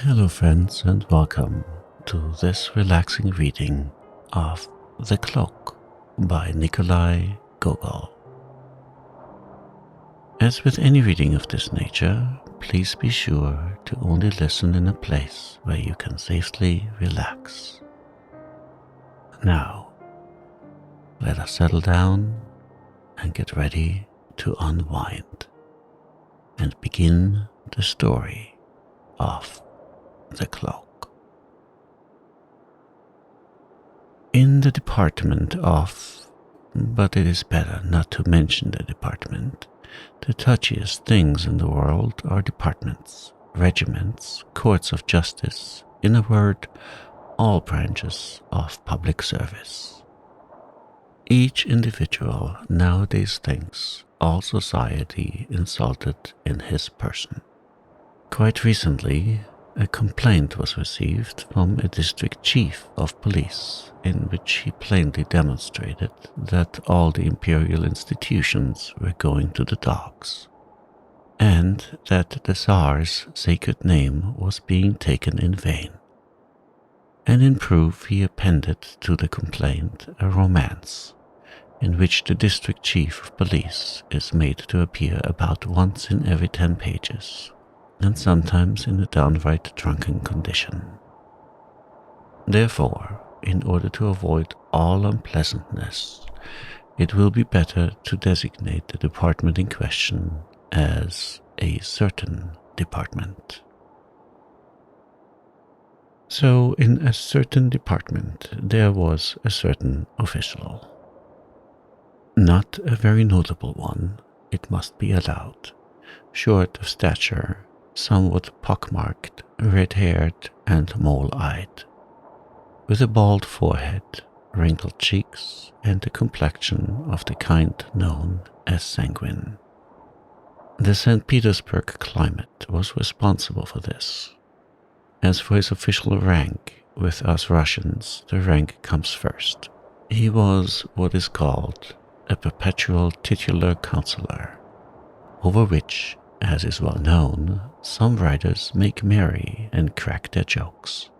Hello friends and welcome to this relaxing reading of The Cloak by Nikolay Gogol. As with any reading of this nature, please be sure to only listen in a place where you can safely relax. Now, let us settle down and get ready to unwind and begin the story of The Cloak. In the department of, but it is better not to mention the department. The touchiest things in the world are departments, regiments, courts of justice, in a word, all branches of public service. Each individual nowadays thinks all society insulted in his person. Quite recently, a complaint was received from a district chief of police in which he plainly demonstrated that all the imperial institutions were going to the dogs, and that the Tsar's sacred name was being taken in vain. And in proof he appended to the complaint a romance, in which the district chief of police is made to appear about once in every 10 pages, and sometimes in a downright drunken condition. Therefore, in order to avoid all unpleasantness, it will be better to designate the department in question as a certain department. So, in a certain department, there was a certain official. Not a very notable one, it must be allowed, short of stature, somewhat pockmarked, red-haired and mole-eyed, with a bald forehead, wrinkled cheeks, and a complexion of the kind known as sanguine. The St. Petersburg climate was responsible for this. As for his official rank, with us Russians, the rank comes first. He was what is called a perpetual titular counselor, over which, as is well known, some writers make merry and crack their jokes,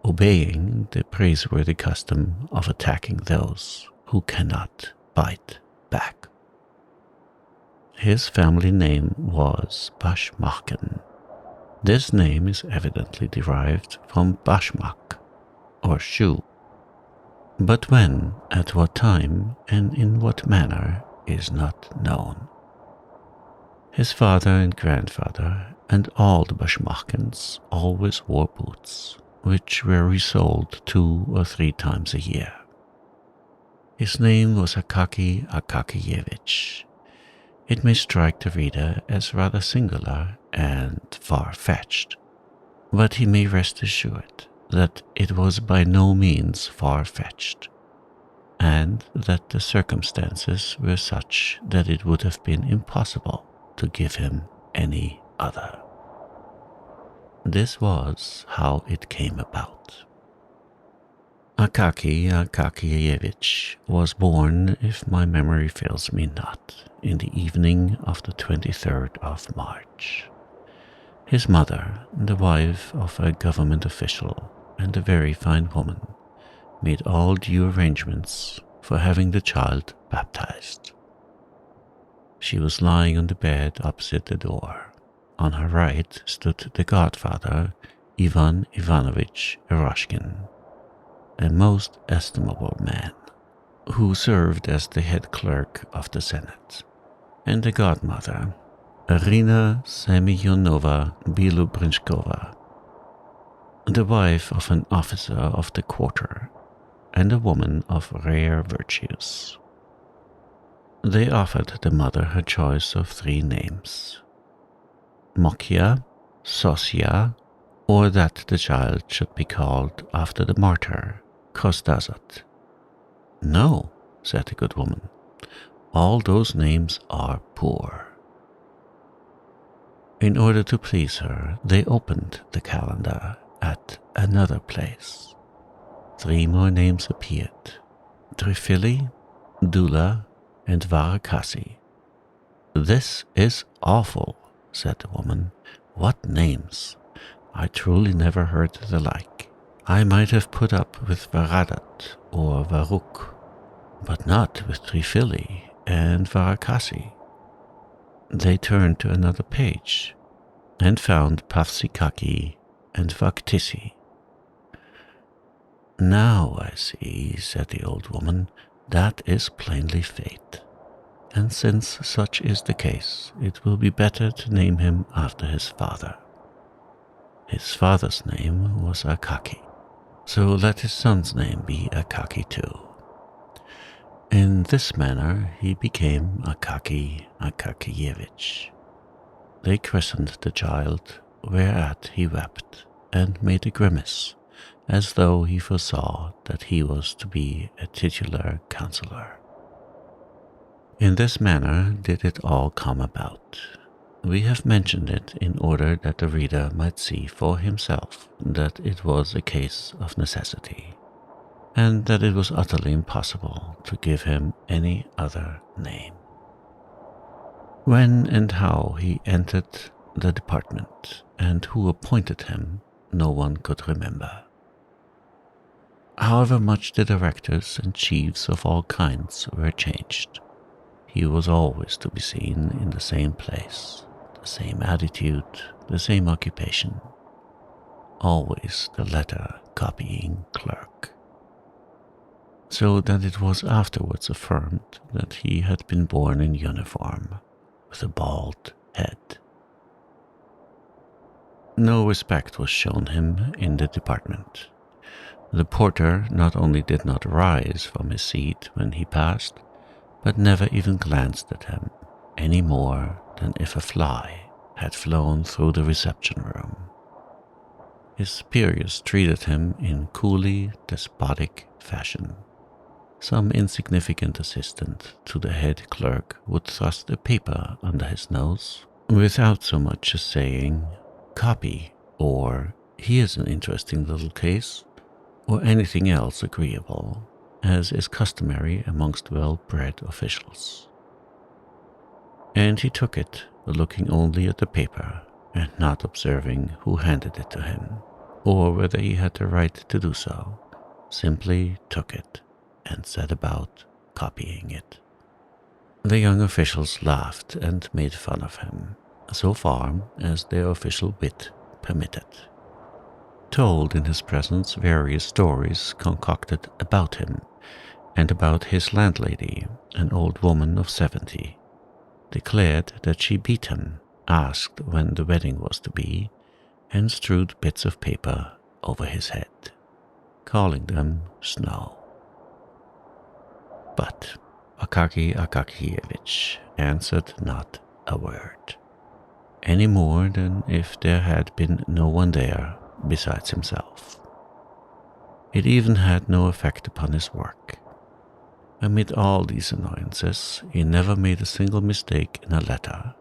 obeying the praiseworthy custom of attacking those who cannot bite back. His family name was Bashmakin. This name is evidently derived from bashmak, or shoe, but when, at what time, and in what manner is not known. His father and grandfather and all the Bashmakins always wore boots, which were resoled 2 or 3 times a year. His name was Akaki Akakiyevich. It may strike the reader as rather singular and far-fetched, but he may rest assured that it was by no means far-fetched, and that the circumstances were such that it would have been impossible to give him any other. This was how it came about. Akaki Akakiyevich was born, if my memory fails me not, in the evening of the 23rd of March. His mother, the wife of a government official and a very fine woman, made all due arrangements for having the child baptized. She was lying on the bed opposite the door. On her right stood the godfather, Ivan Ivanovich Eroshkin, a most estimable man, who served as the head clerk of the Senate, and the godmother, Irina Semyonova Bilubrinskova, the wife of an officer of the quarter, and a woman of rare virtues. They offered the mother her choice of 3 names: Mokia, Sosia, or that the child should be called after the martyr, Kostazat. "No," said the good woman, "all those names are poor." In order to please her, they opened the calendar at another place. 3 more names appeared: Trifili, Dula, and Varakasi. "This is awful," said the woman. "What names! I truly never heard the like. I might have put up with Varadat or Varuk, but not with Trifili and Varakasi. They turned to another page and found Pafsikaki and Vaktisi. Now I see, said the old woman, that is plainly fate. And since such is the case, it will be better to name him after his father. His father's name was Akaki, so let his son's name be Akaki too. In this manner he became Akaki Akakievich. They christened the child, whereat he wept and made a grimace, as though he foresaw that he was to be a titular councillor. In this manner did it all come about. We have mentioned it in order that the reader might see for himself that it was a case of necessity, and that it was utterly impossible to give him any other name. When and how he entered the department, and who appointed him, no one could remember. However much the directors and chiefs of all kinds were changed, he was always to be seen in the same place, the same attitude, the same occupation, always the letter-copying clerk. So that it was afterwards affirmed that he had been born in uniform, with a bald head. No respect was shown him in the department. The porter not only did not rise from his seat when he passed, but never even glanced at him, any more than if a fly had flown through the reception room. His superiors treated him in coolly despotic fashion. Some insignificant assistant to the head clerk would thrust a paper under his nose, without so much as saying, "Copy," or "Here's an interesting little case," or anything else agreeable, as is customary amongst well-bred officials. And he took it, looking only at the paper, and not observing who handed it to him, or whether he had the right to do so, simply took it, and set about copying it. The young officials laughed and made fun of him, so far as their official wit permitted. Told in his presence various stories concocted about him, and about his landlady, an old woman of 70, declared that she beat him, asked when the wedding was to be, and strewed bits of paper over his head, calling them snow. But Akaki Akakievich answered not a word, any more than if there had been no one there besides himself. It even had no effect upon his work. Amid all these annoyances, he never made a single mistake in a letter,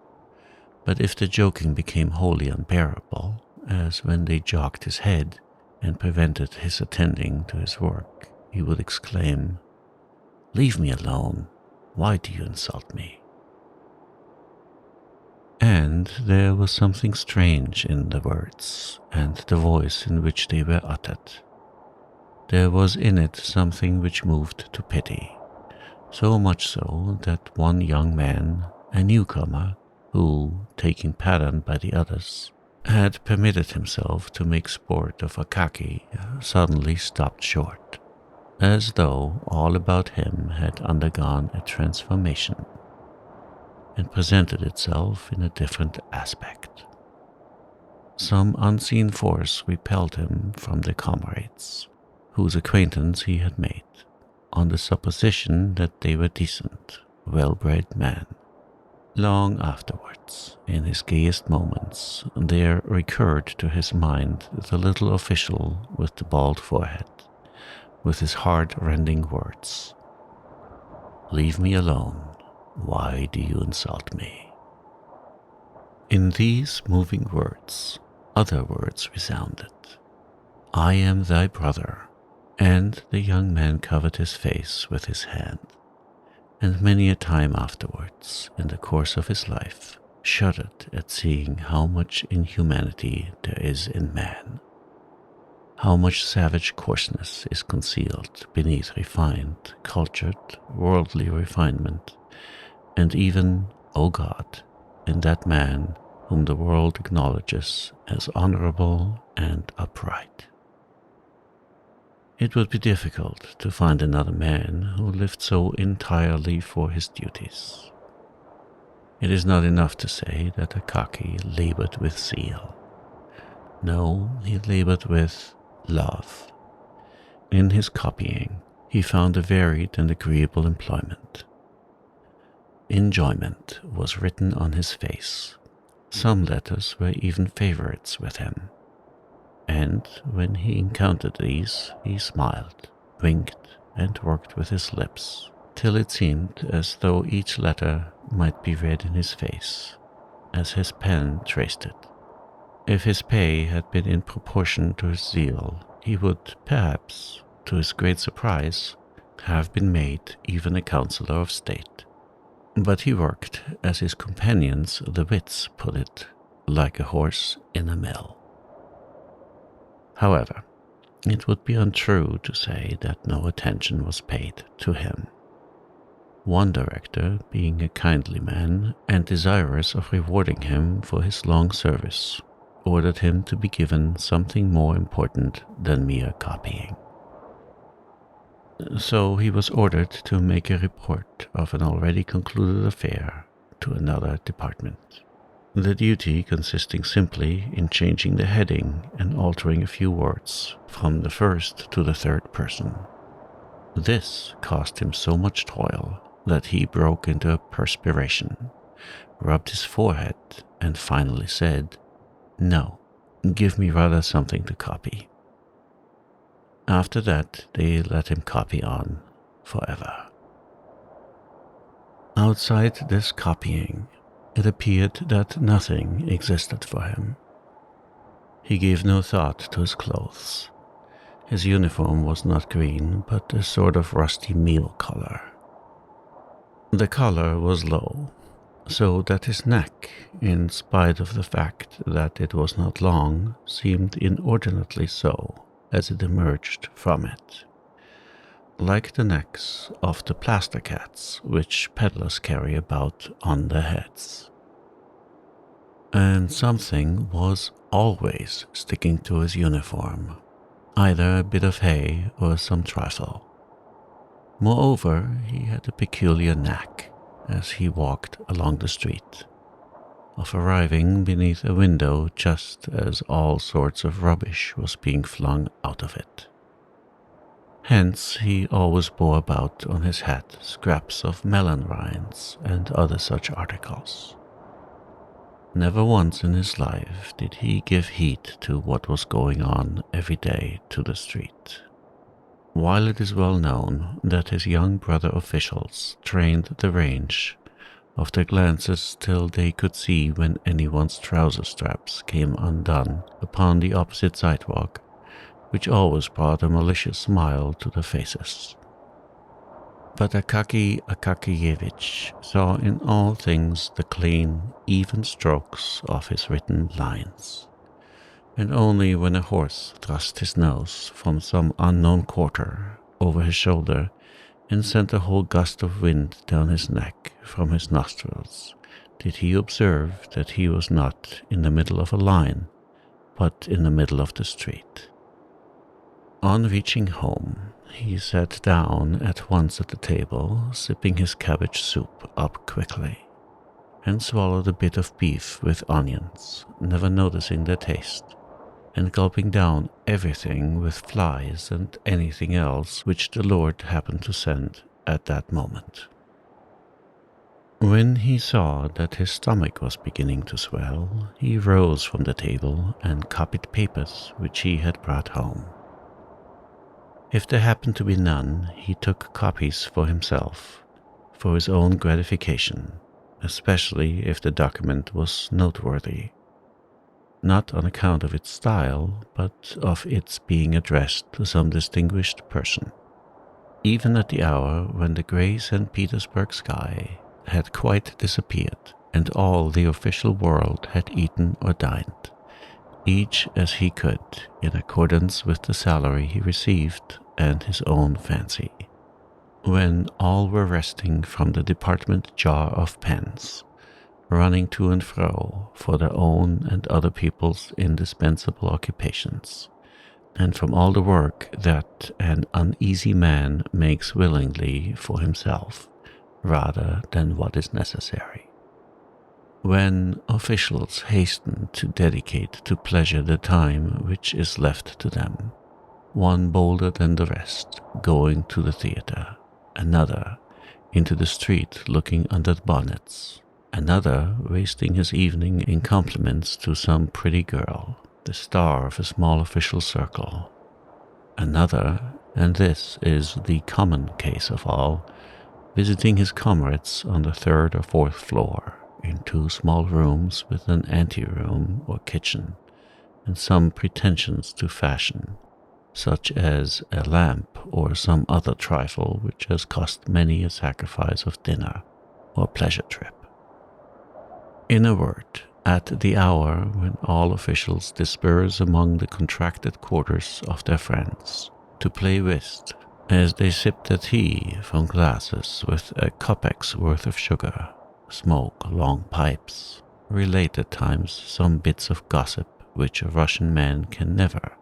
but if the joking became wholly unbearable, as when they jogged his head and prevented his attending to his work, he would exclaim, "Leave me alone. Why do you insult me?" And there was something strange in the words and the voice in which they were uttered. There was in it something which moved to pity, so much so that one young man, a newcomer, who, taking pattern by the others, had permitted himself to make sport of Akaki, suddenly stopped short, as though all about him had undergone a transformation, and presented itself in a different aspect. Some unseen force repelled him from the comrades, whose acquaintance he had made, on the supposition that they were decent, well-bred men. Long afterwards, in his gayest moments, there recurred to his mind the little official with the bald forehead, with his heart-rending words, "Leave me alone. Why do you insult me?" In these moving words, other words resounded. "I am thy brother," and the young man covered his face with his hand, and many a time afterwards, in the course of his life, shuddered at seeing how much inhumanity there is in man, how much savage coarseness is concealed beneath refined, cultured, worldly refinement, and even, O God, in that man whom the world acknowledges as honorable and upright. It would be difficult to find another man who lived so entirely for his duties. It is not enough to say that Akaki labored with zeal. No, he labored with love. In his copying, he found a varied and agreeable employment. Enjoyment was written on his face. Some letters were even favorites with him. And when he encountered these, he smiled, winked, and worked with his lips, till it seemed as though each letter might be read in his face, as his pen traced it. If his pay had been in proportion to his zeal, he would, perhaps, to his great surprise, have been made even a councillor of state. But he worked, as his companions, the wits, put it, like a horse in a mill. However, it would be untrue to say that no attention was paid to him. One director, being a kindly man and desirous of rewarding him for his long service, ordered him to be given something more important than mere copying. So he was ordered to make a report of an already concluded affair to another department. The duty consisting simply in changing the heading and altering a few words from the first to the third person. This cost him so much toil that he broke into a perspiration, rubbed his forehead, and finally said, "No, give me rather something to copy." After that, they let him copy on forever. Outside this copying, it appeared that nothing existed for him. He gave no thought to his clothes. His uniform was not green, but a sort of rusty meal color. The collar was low, so that his neck, in spite of the fact that it was not long, seemed inordinately so as it emerged from it, like the necks of the plaster cats which peddlers carry about on their heads. And something was always sticking to his uniform, either a bit of hay or some trifle. Moreover, he had a peculiar knack, as he walked along the street, of arriving beneath a window just as all sorts of rubbish was being flung out of it. Hence he always bore about on his hat scraps of melon rinds and other such articles. Never once in his life did he give heed to what was going on every day to the street. While it is well known that his young brother officials trained the range of their glances till they could see when anyone's trouser straps came undone upon the opposite sidewalk, which always brought a malicious smile to their faces. But Akaki Akakiyevich saw in all things the clean, even strokes of his written lines, and only when a horse thrust his nose from some unknown quarter over his shoulder and sent a whole gust of wind down his neck from his nostrils did he observe that he was not in the middle of a line, but in the middle of the street. On reaching home, he sat down at once at the table, sipping his cabbage soup up quickly, and swallowed a bit of beef with onions, never noticing their taste, and gulping down everything with flies and anything else which the Lord happened to send at that moment. When he saw that his stomach was beginning to swell, he rose from the table and copied papers which he had brought home. If there happened to be none, he took copies for himself, for his own gratification, especially if the document was noteworthy, not on account of its style, but of its being addressed to some distinguished person. Even at the hour when the grey St. Petersburg sky had quite disappeared and all the official world had eaten or dined, each as he could, in accordance with the salary he received and his own fancy. When all were resting from the department jar of pens, running to and fro for their own and other people's indispensable occupations, and from all the work that an uneasy man makes willingly for himself, rather than what is necessary. When officials hasten to dedicate to pleasure the time which is left to them, one bolder than the rest going to the theatre, another into the street looking under the bonnets, another wasting his evening in compliments to some pretty girl, the star of a small official circle, another, and this is the common case of all, visiting his comrades on the third or fourth floor, in two small rooms with an anteroom or kitchen, and some pretensions to fashion, such as a lamp or some other trifle which has cost many a sacrifice of dinner or pleasure trip. In a word, at the hour when all officials disperse among the contracted quarters of their friends to play whist, as they sip their tea from glasses with a kopek's worth of sugar, smoke long pipes, relate at times some bits of gossip which a Russian man can never,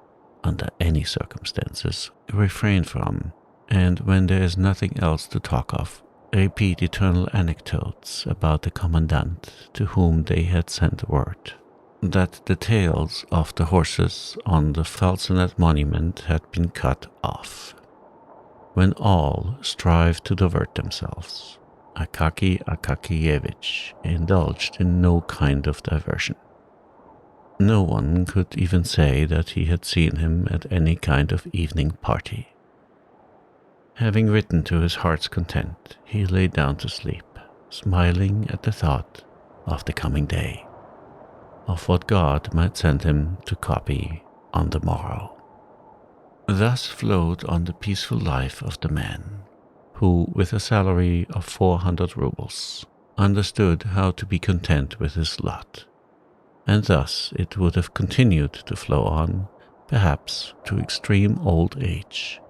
under any circumstances, refrain from, and when there is nothing else to talk of, repeat eternal anecdotes about the commandant to whom they had sent word that the tails of the horses on the Felsenet monument had been cut off. When all strive to divert themselves, Akaky Akakiyevich indulged in no kind of diversion. No one could even say that he had seen him at any kind of evening party. Having written to his heart's content, he lay down to sleep, smiling at the thought of the coming day, of what God might send him to copy on the morrow. Thus flowed on the peaceful life of the man, who, with a salary of 400 rubles, understood how to be content with his lot, and thus it would have continued to flow on, perhaps to extreme old age,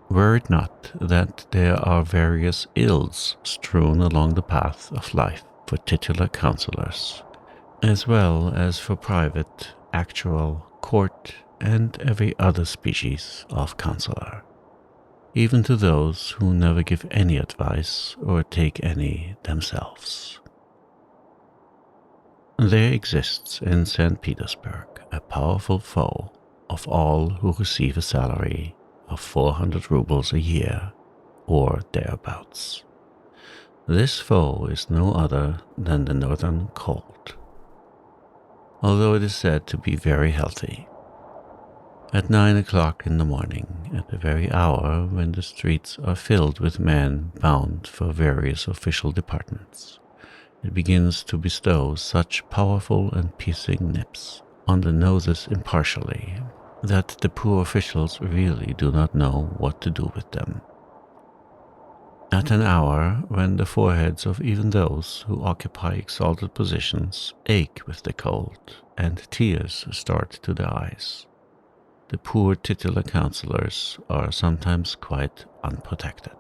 were it not that there are various ills strewn along the path of life for titular councillors, as well as for private, actual, court, and every other species of councillor, even to those who never give any advice or take any themselves. There exists in St. Petersburg a powerful foe of all who receive a salary of 400 rubles a year, or thereabouts. This foe is no other than the northern cold, although it is said to be very healthy. At 9 o'clock in the morning, at the very hour when the streets are filled with men bound for various official departments, it begins to bestow such powerful and piercing nips on the noses impartially that the poor officials really do not know what to do with them. At an hour when the foreheads of even those who occupy exalted positions ache with the cold and tears start to their eyes, the poor titular councillors are sometimes quite unprotected.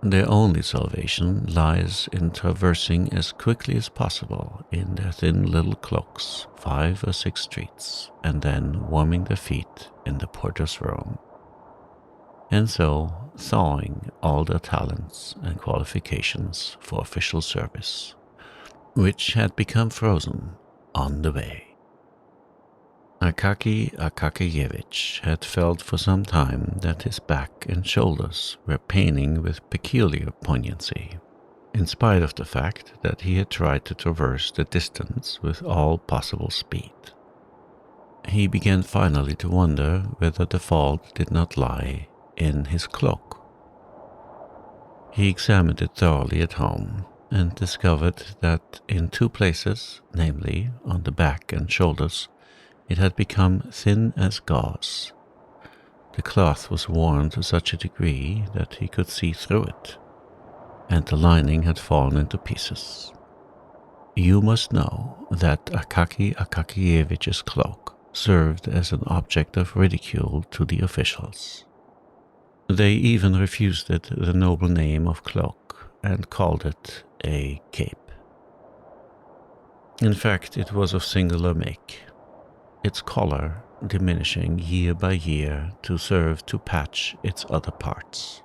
Their only salvation lies in traversing as quickly as possible in their thin little cloaks 5 or 6 streets, and then warming their feet in the porter's room, and so thawing all their talents and qualifications for official service, which had become frozen on the way. Akaky Akakiyevich had felt for some time that his back and shoulders were paining with peculiar poignancy, in spite of the fact that he had tried to traverse the distance with all possible speed. He began finally to wonder whether the fault did not lie in his cloak. He examined it thoroughly at home, and discovered that in 2 places, namely on the back and shoulders, it had become thin as gauze. The cloth was worn to such a degree that he could see through it, and the lining had fallen into pieces. You must know that Akaki Akakievich's cloak served as an object of ridicule to the officials. They even refused it the noble name of cloak and called it a cape. In fact, it was of singular make, its collar diminishing year by year to serve to patch its other parts.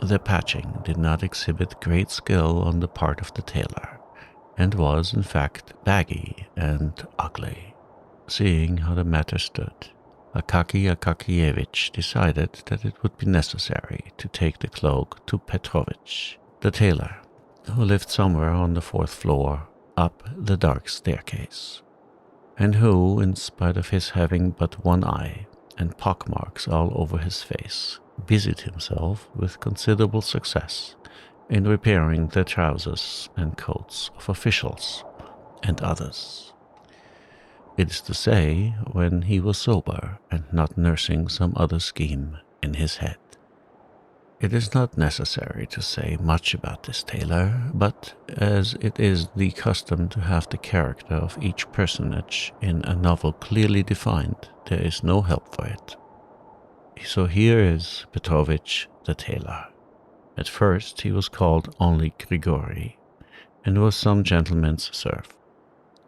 The patching did not exhibit great skill on the part of the tailor, and was, in fact, baggy and ugly. Seeing how the matter stood, Akaki Akakievich decided that it would be necessary to take the cloak to Petrovich, the tailor, who lived somewhere on the 4th floor up the dark staircase, and who, in spite of his having but one eye and pockmarks all over his face, busied himself with considerable success in repairing the trousers and coats of officials and others. It is to say, when he was sober and not nursing some other scheme in his head. It is not necessary to say much about this tailor, but as it is the custom to have the character of each personage in a novel clearly defined, there is no help for it. So here is Petrovich the tailor. At first he was called only Grigory, and was some gentleman's serf.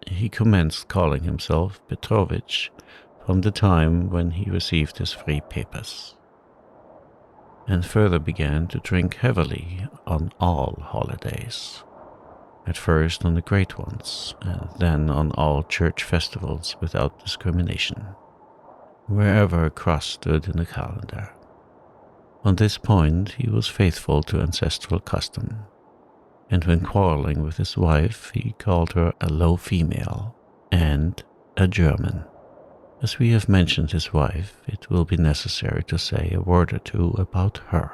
He commenced calling himself Petrovich from the time when he received his free papers, and further began to drink heavily on all holidays, at first on the great ones, and then on all church festivals without discrimination, wherever a cross stood in the calendar. On this point he was faithful to ancestral custom, and when quarreling with his wife he called her a low female and a German. As we have mentioned his wife, it will be necessary to say a word or two about her.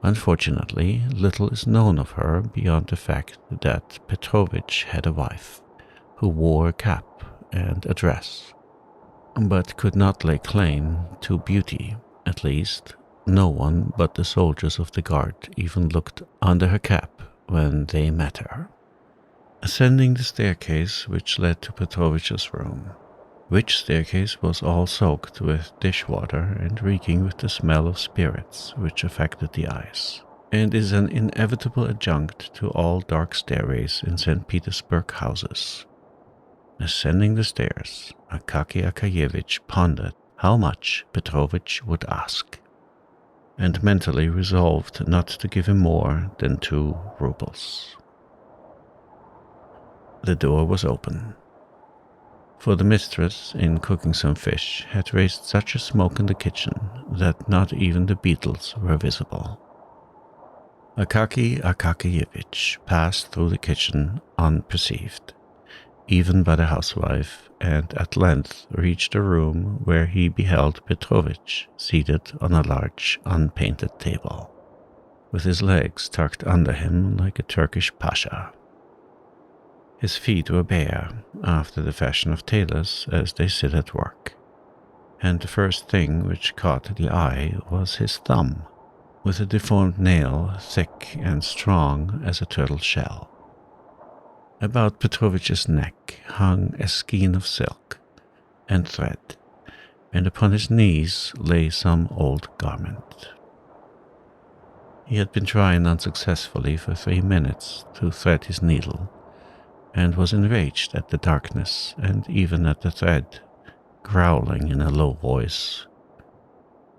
Unfortunately, little is known of her beyond the fact that Petrovich had a wife who wore a cap and a dress, but could not lay claim to beauty. At least, no one but the soldiers of the guard even looked under her cap when they met her. Ascending the staircase which led to Petrovich's room, which staircase was all soaked with dishwater and reeking with the smell of spirits which affected the eyes, and is an inevitable adjunct to all dark stairways in St. Petersburg houses. Ascending the stairs, Akaki Akakiyevich pondered how much Petrovich would ask, and mentally resolved not to give him more than 2 rubles. The door was open, for the mistress, in cooking some fish, had raised such a smoke in the kitchen that not even the beetles were visible. Akaki Akakiyevich passed through the kitchen unperceived, even by the housewife, and at length reached a room where he beheld Petrovich seated on a large unpainted table, with his legs tucked under him like a Turkish pasha. His feet were bare, after the fashion of tailors as they sit at work, and the first thing which caught the eye was his thumb, with a deformed nail thick and strong as a turtle shell. About Petrovich's neck hung a skein of silk and thread, and upon his knees lay some old garment. He had been trying unsuccessfully for 3 minutes to thread his needle, and was enraged at the darkness and even at the thread, growling in a low voice,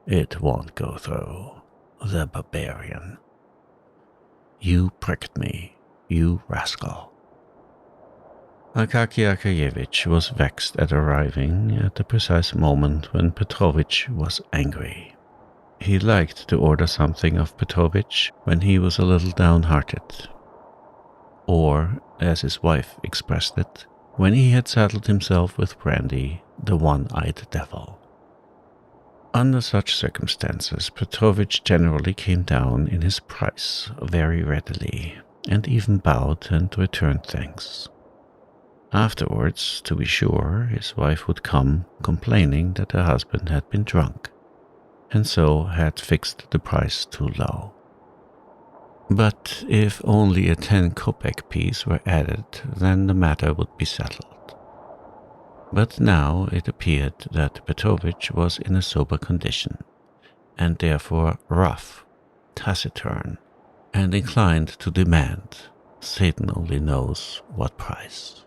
"It won't go through, the barbarian. You pricked me, you rascal." Akaki Akakiyevich was vexed at arriving at the precise moment when Petrovich was angry. He liked to order something of Petrovich when he was a little downhearted, or, as his wife expressed it, when he had saddled himself with brandy, the one-eyed devil. Under such circumstances, Petrovich generally came down in his price very readily, and even bowed and returned thanks. Afterwards, to be sure, his wife would come complaining that her husband had been drunk, and so had fixed the price too low. But if only a 10 kopeck piece were added, then the matter would be settled. But now it appeared that Petrovich was in a sober condition, and therefore rough, taciturn, and inclined to demand, Satan only knows what price.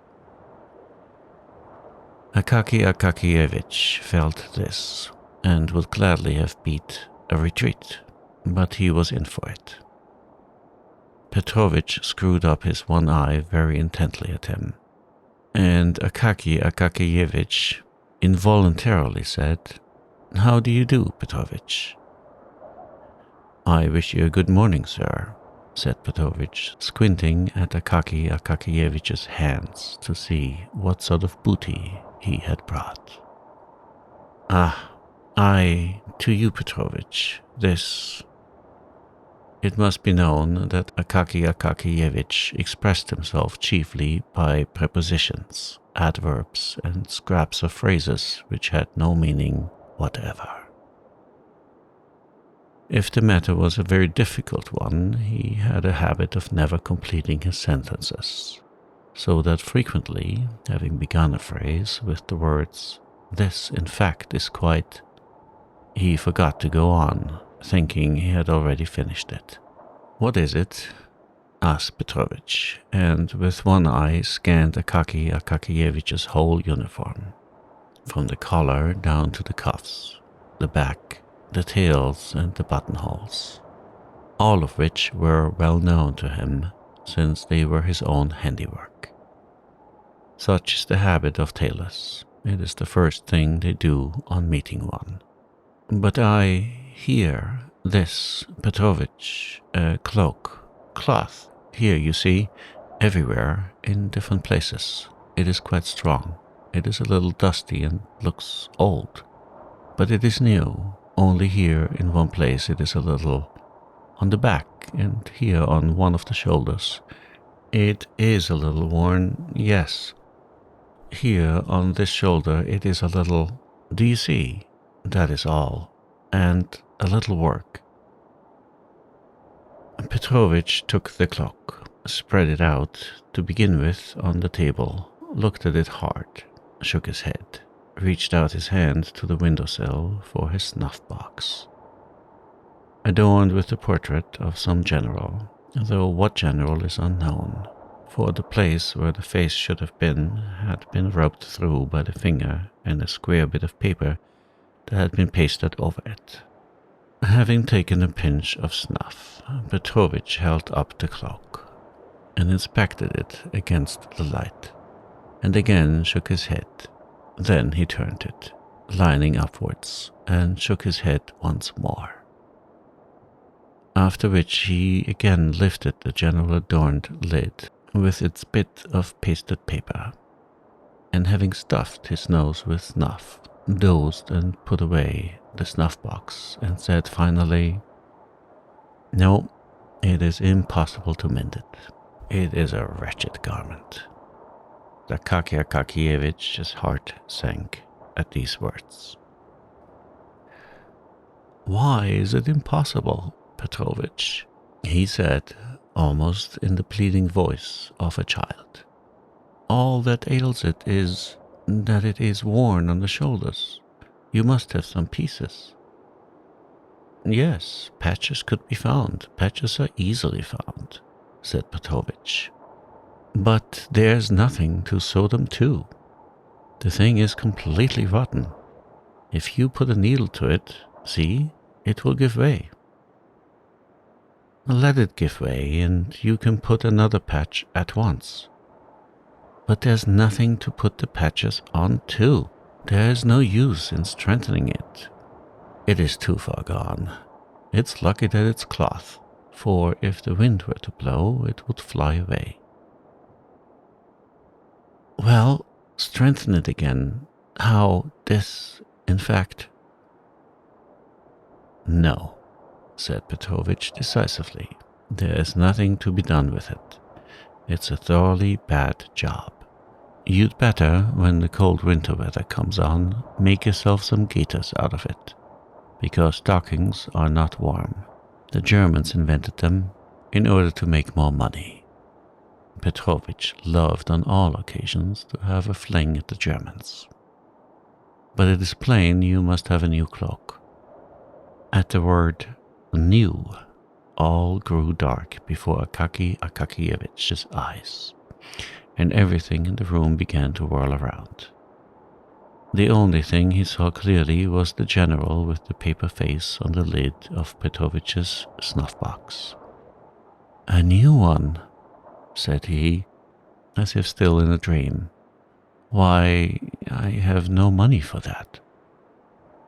Akaky Akakievich felt this, and would gladly have beat a retreat, but he was in for it. Petrovich screwed up his one eye very intently at him, and Akaky Akakievich involuntarily said, "How do you do, Petrovich?" "I wish you a good morning, sir," said Petrovich, squinting at Akaky Akakievich's hands to see what sort of booty he had brought. To you, Petrovich, this..." It must be known that Akaky Akakievich expressed himself chiefly by prepositions, adverbs, and scraps of phrases which had no meaning whatever. If the matter was a very difficult one, he had a habit of never completing his sentences, so that frequently, having begun a phrase with the words, "This, in fact, is quite..." he forgot to go on, thinking he had already finished it. "What is it?" asked Petrovich, and with one eye scanned Akaky Akakievich's whole uniform, from the collar down to the cuffs, the back, the tails, and the buttonholes, all of which were well known to him, since they were his own handiwork. Such is the habit of tailors. It is the first thing they do on meeting one. "But here, this, Petrovich, cloak, cloth, here, you see, everywhere, in different places. It is quite strong. It is a little dusty and looks old, but it is new. Only here, in one place, it is a little on the back, and here on one of the shoulders. It is a little worn, yes. Here on this shoulder, it is a little... Do you see? That is all. And a little work." Petrovich took the cloak, spread it out, to begin with, on the table, looked at it hard, shook his head, reached out his hand to the windowsill for his snuff-box, adorned with the portrait of some general, though what general is unknown, for the place where the face should have been had been rubbed through by the finger and a square bit of paper that had been pasted over it. Having taken a pinch of snuff, Petrovich held up the cloak and inspected it against the light, and again shook his head. Then he turned it, lining upwards, and shook his head once more. After which he again lifted the general adorned lid with its bit of pasted paper, and having stuffed his nose with snuff, dozed and put away the snuff-box and said finally, "No, it is impossible to mend it. It is a wretched garment." Akaky Akakievich's heart sank at these words. "Why is it impossible, Petrovich?" he said, almost in the pleading voice of a child. "All that ails it is that it is worn on the shoulders. You must have some pieces." "Yes, patches could be found. Patches are easily found," said Petrovich. "But there's nothing to sew them to. The thing is completely rotten. If you put a needle to it, see, it will give way. Let it give way, and you can put another patch at once. But there's nothing to put the patches on to. There is no use in strengthening it. It is too far gone. It's lucky that it's cloth, for if the wind were to blow, it would fly away." "Well, strengthen it again. How, this, in fact..." "No," said Petrovich decisively. "There is nothing to be done with it. It's a thoroughly bad job. You'd better, when the cold winter weather comes on, make yourself some gaiters out of it, because stockings are not warm. The Germans invented them. in order to make more money. Petrovich loved on all occasions to have a fling at the Germans. But it is plain you must have a new cloak. At the word new, all grew dark before Akaky Akakievich's eyes, and everything in the room began to whirl around. The only thing he saw clearly was the general with the paper face on the lid of Petrovich's snuff-box. "A new one," said he, as if still in a dream. "Why, I have no money for that."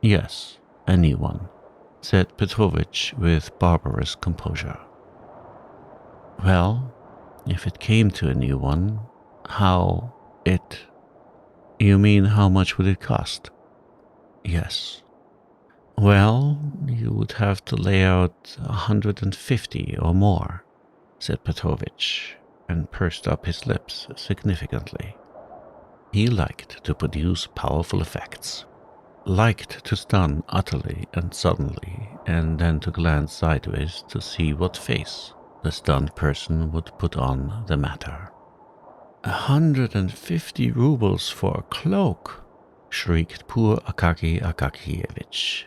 "Yes, a new one," said Petrovich with barbarous composure. "Well, if it came to a new one, You mean how much would it cost?" "Yes." "Well, you would have to lay out 150 or more," said Petrovich, and pursed up his lips significantly. He liked to produce powerful effects, liked to stun utterly and suddenly, and then to glance sideways to see what face the stunned person would put on the matter. 150 rubles for a cloak!" shrieked poor Akaky Akakievich,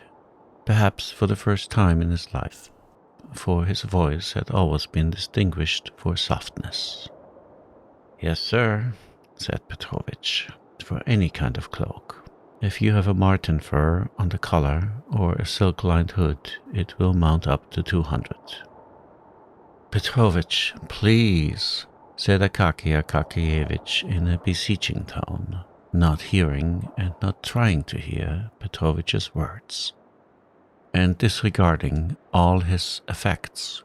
perhaps for the first time in his life, for his voice had always been distinguished for softness. "Yes, sir," said Petrovich, "for any kind of cloak. If you have a marten fur on the collar or a silk-lined hood, it will mount up to 200. "Petrovich, please," said Akaky Akakievich in a beseeching tone, not hearing and not trying to hear Petrovich's words, and disregarding all his effects,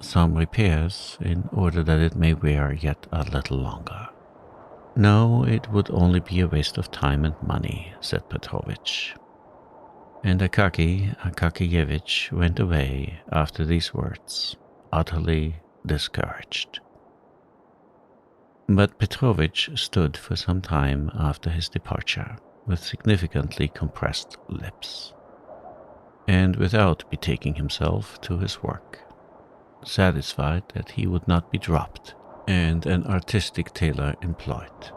some repairs in order that it may wear yet a little longer. "No, it would only be a waste of time and money," said Petrovich. And Akaky Akakievich went away after these words, utterly discouraged. But Petrovich stood for some time after his departure, with significantly compressed lips, and without betaking himself to his work, satisfied that he would not be dropped and an artistic tailor employed.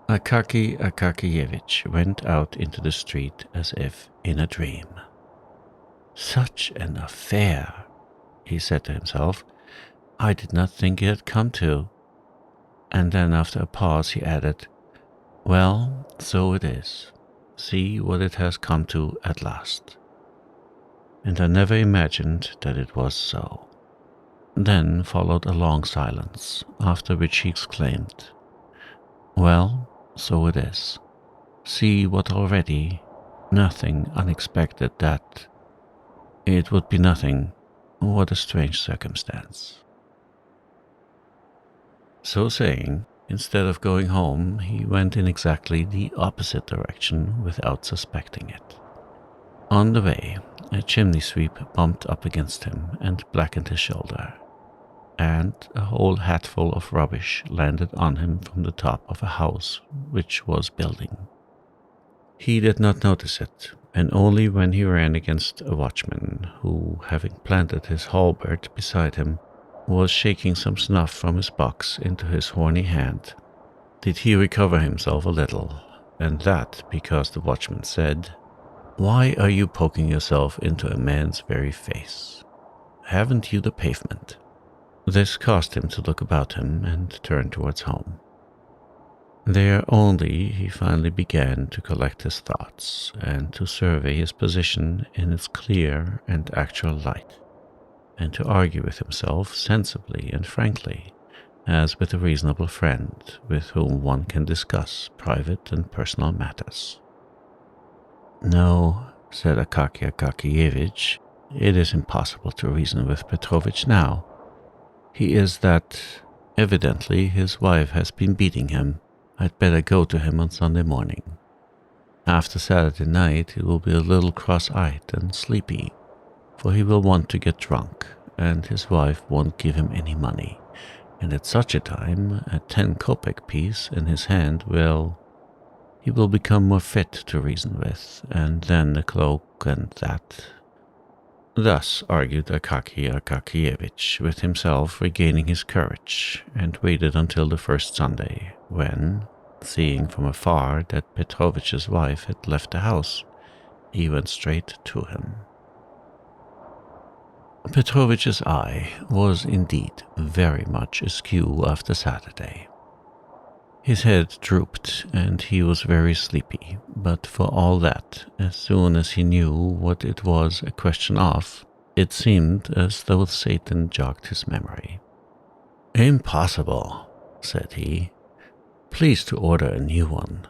Akaky Akakievich went out into the street as if in a dream. "Such an affair," he said to himself. "I did not think it had come to." And then after a pause he added, "Well, so it is. See what it has come to at last." And I never imagined that it was so. Then followed a long silence, after which he exclaimed, "Well, so it is. See what already, nothing unexpected that. It would be nothing. What a strange circumstance." So saying, instead of going home, he went in exactly the opposite direction without suspecting it. On the way, a chimney sweep bumped up against him and blackened his shoulder, and a whole hatful of rubbish landed on him from the top of a house which was building. He did not notice it, and only when he ran against a watchman who, having planted his halberd beside him, was shaking some snuff from his box into his horny hand, did he recover himself a little, and that because the watchman said, "Why are you poking yourself into a man's very face? Haven't you the pavement?" This caused him to look about him and turn towards home. There only he finally began to collect his thoughts and to survey his position in its clear and actual light, and to argue with himself sensibly and frankly, as with a reasonable friend with whom one can discuss private and personal matters. "No," said Akaky Akakievich, "it is impossible to reason with Petrovich now. He is that. Evidently his wife has been beating him. I'd better go to him on Sunday morning. After Saturday night he will be a little cross-eyed and sleepy, for he will want to get drunk, and his wife won't give him any money, and at such a time a 10-kopeck piece in his hand he will become more fit to reason with, and then the cloak and that." Thus argued Akaky Akakievich, with himself regaining his courage, and waited until the first Sunday, when, seeing from afar that Petrovich's wife had left the house, he went straight to him. Petrovich's eye was indeed very much askew after Saturday. His head drooped, and he was very sleepy, but for all that, as soon as he knew what it was a question of, it seemed as though Satan jogged his memory. "Impossible," said he. "Please to order a new one."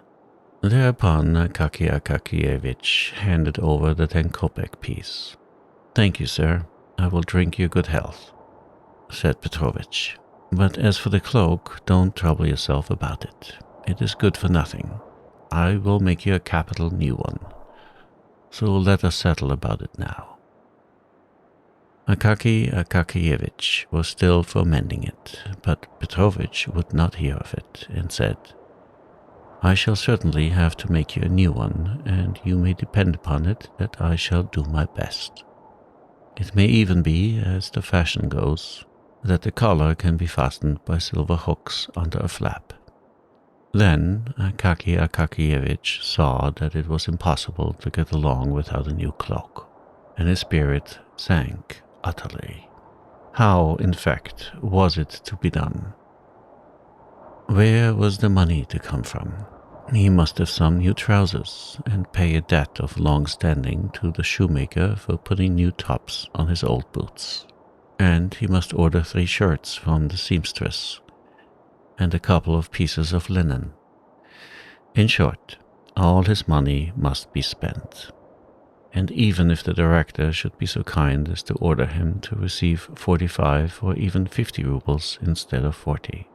Thereupon Akaky Akakievich handed over the 10-kopeck piece. "Thank you, sir. I will drink your good health," said Petrovich. "But as for the cloak, don't trouble yourself about it. It is good for nothing. I will make you a capital new one. So let us settle about it now." Akaky Akakievich was still for mending it, but Petrovich would not hear of it, and said, "I shall certainly have to make you a new one, and you may depend upon it that I shall do my best. It may even be, as the fashion goes, that the collar can be fastened by silver hooks under a flap." Then Akaky Akakievich saw that it was impossible to get along without a new cloak, and his spirit sank utterly. How, in fact, was it to be done? Where was the money to come from? He must have some new trousers, and pay a debt of long standing to the shoemaker for putting new tops on his old boots. And he must order 3 shirts from the seamstress, and a couple of pieces of linen. In short, all his money must be spent. And even if the director should be so kind as to order him to receive 45 or even 50 rubles instead of 40,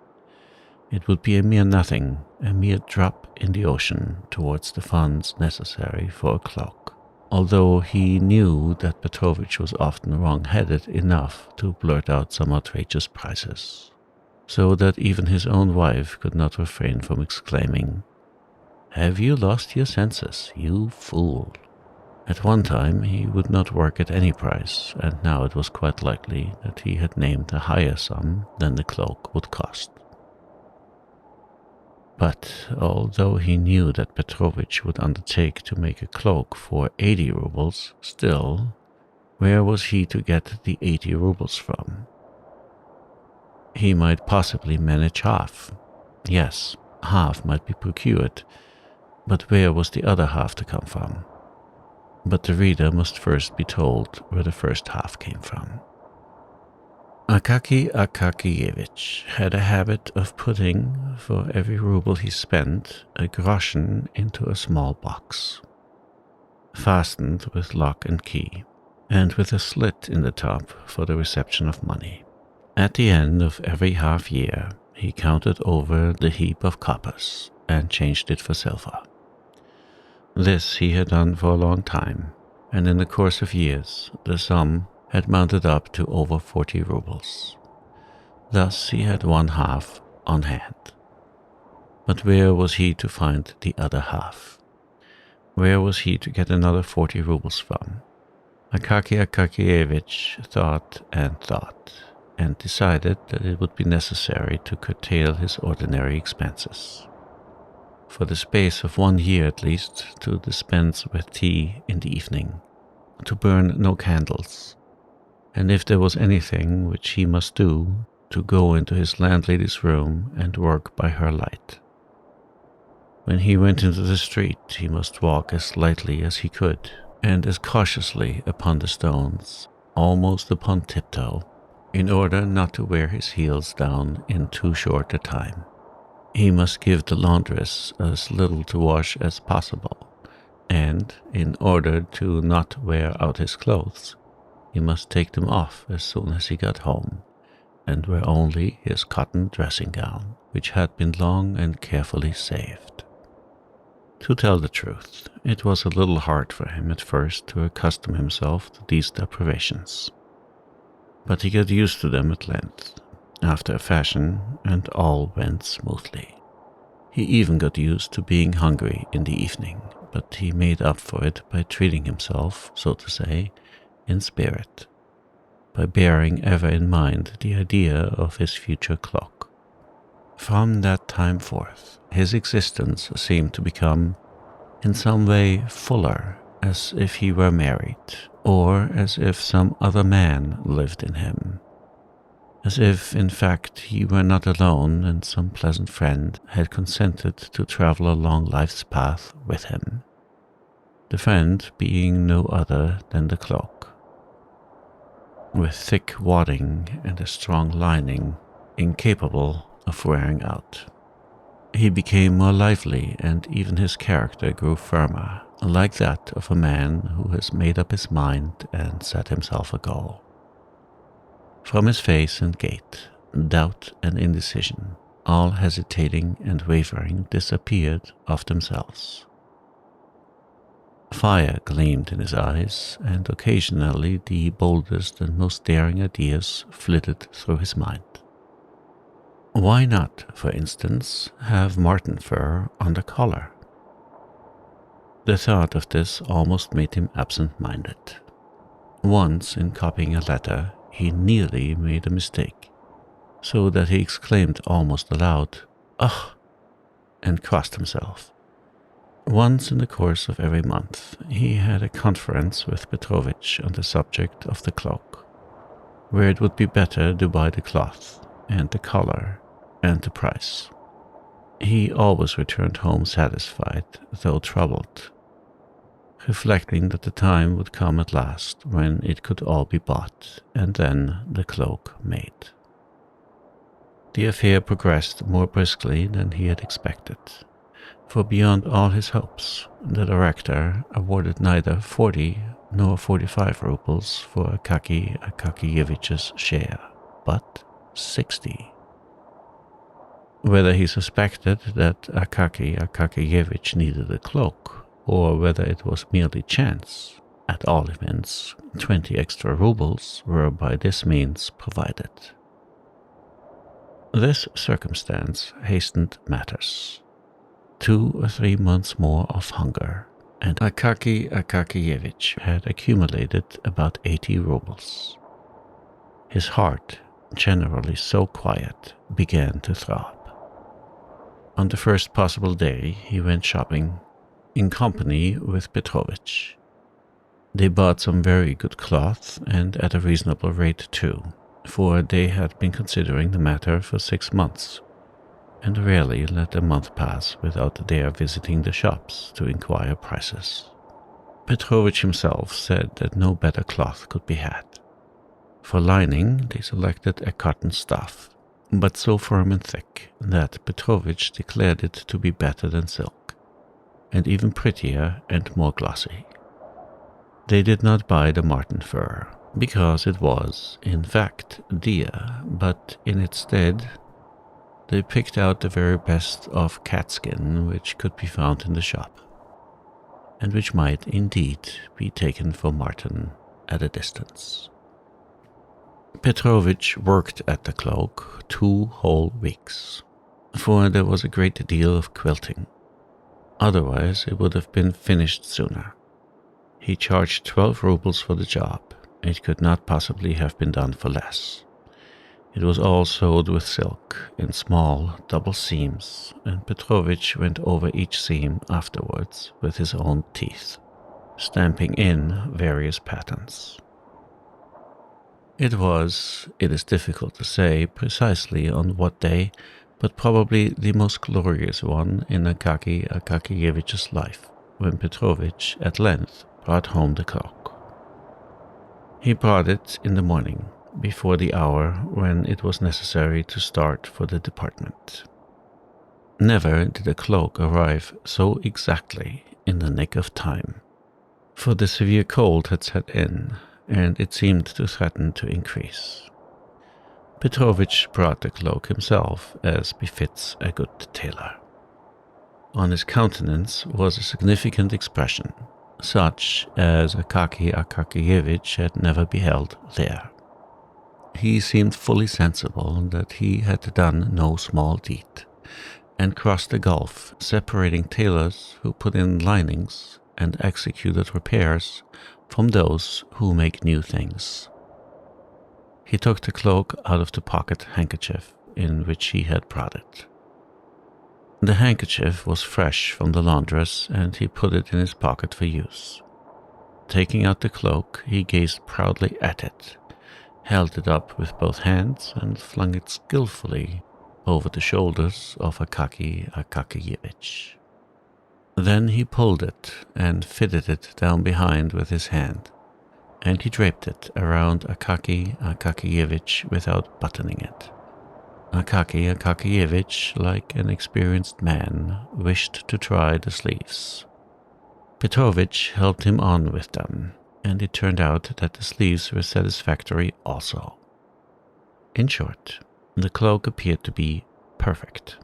it would be a mere nothing, a mere drop in the ocean towards the funds necessary for a cloak, although he knew that Petrovich was often wrong-headed enough to blurt out some outrageous prices, so that even his own wife could not refrain from exclaiming, "Have you lost your senses, you fool?" At one time he would not work at any price, and now it was quite likely that he had named a higher sum than the cloak would cost. But although he knew that Petrovich would undertake to make a cloak for 80 rubles, still, where was he to get the 80 rubles from? He might possibly manage half. Yes, half might be procured, but where was the other half to come from? But the reader must first be told where the first half came from. Akaky Akakievich had a habit of putting, for every ruble he spent, a groschen into a small box, fastened with lock and key, and with a slit in the top for the reception of money. At the end of every half year, he counted over the heap of coppers and changed it for silver. This he had done for a long time, and in the course of years, the sum had mounted up to over 40 rubles. Thus he had one half on hand. But where was he to find the other half? Where was he to get another 40 rubles from? Akaky Akakievich thought, and decided that it would be necessary to curtail his ordinary expenses. For the space of 1 year at least, to dispense with tea in the evening, to burn no candles, and if there was anything which he must do, to go into his landlady's room and work by her light. When he went into the street, he must walk as lightly as he could, and as cautiously upon the stones, almost upon tiptoe, in order not to wear his heels down in too short a time. He must give the laundress as little to wash as possible, and, in order to not wear out his clothes, he must take them off as soon as he got home, and wear only his cotton dressing gown, which had been long and carefully saved. To tell the truth, it was a little hard for him at first to accustom himself to these deprivations, but he got used to them at length, after a fashion, and all went smoothly. He even got used to being hungry in the evening, but he made up for it by treating himself, so to say, in spirit, by bearing ever in mind the idea of his future cloak. From that time forth, his existence seemed to become, in some way, fuller, as if he were married, or as if some other man lived in him. As if, in fact, he were not alone and some pleasant friend had consented to travel along life's path with him. The friend being no other than the cloak, with thick wadding and a strong lining, incapable of wearing out. He became more lively, and even his character grew firmer, like that of a man who has made up his mind and set himself a goal. From his face and gait, doubt and indecision, all hesitating and wavering, disappeared of themselves. Fire gleamed in his eyes, and occasionally the boldest and most daring ideas flitted through his mind. Why not, for instance, have marten fur on the collar? The thought of this almost made him absent-minded. Once, in copying a letter, he nearly made a mistake, so that he exclaimed almost aloud, "Ugh!" and crossed himself. Once in the course of every month, he had a conference with Petrovich on the subject of the cloak, where it would be better to buy the cloth, and the collar, and the price. He always returned home satisfied, though troubled, reflecting that the time would come at last when it could all be bought, and then the cloak made. The affair progressed more briskly than he had expected, for beyond all his hopes, the director awarded neither 40 nor 45 rubles for Akaky Akakievich's share, but 60. Whether he suspected that Akaky Akakievich needed a cloak, or whether it was merely chance, at all events, 20 extra rubles were by this means provided. This circumstance hastened matters. 2 or 3 months more of hunger, and Akaky Akakievich had accumulated about 80 rubles. His heart, generally so quiet, began to throb. On the first possible day, he went shopping in company with Petrovich. They bought some very good cloth, and at a reasonable rate too, for they had been considering the matter for 6 months, and rarely let a month pass without their visiting the shops to inquire prices. Petrovich himself said that no better cloth could be had. For lining, they selected a cotton stuff, but so firm and thick that Petrovich declared it to be better than silk, and even prettier and more glossy. They did not buy the marten fur, because it was, in fact, dear, but in its stead they picked out the very best of catskin which could be found in the shop, and which might indeed be taken for marten at a distance. Petrovich worked at the cloak 2 whole weeks, for there was a great deal of quilting. Otherwise it would have been finished sooner. He charged 12 rubles for the job. It could not possibly have been done for less. It was all sewed with silk, in small double seams, and Petrovich went over each seam afterwards with his own teeth, stamping in various patterns. It is difficult to say precisely on what day, but probably the most glorious one in Akaky Akakievich's life, when Petrovich at length brought home the cloak. He brought it in the morning, before the hour when it was necessary to start for the department. Never did a cloak arrive so exactly in the nick of time, for the severe cold had set in, and it seemed to threaten to increase. Petrovich brought the cloak himself, as befits a good tailor. On his countenance was a significant expression, such as Akaky Akakievich had never beheld there. He seemed fully sensible that he had done no small deed, and crossed the gulf separating tailors who put in linings and executed repairs from those who make new things. He took the cloak out of the pocket handkerchief in which he had brought it. The handkerchief was fresh from the laundress, and he put it in his pocket for use. Taking out the cloak, he gazed proudly at it, held it up with both hands, and flung it skillfully over the shoulders of Akaky Akakiyevich. Then he pulled it and fitted it down behind with his hand, and he draped it around Akaky Akakiyevich without buttoning it. Akaky Akakiyevich, like an experienced man, wished to try the sleeves. Petrovich helped him on with them, and it turned out that the sleeves were satisfactory also. In short, the cloak appeared to be perfect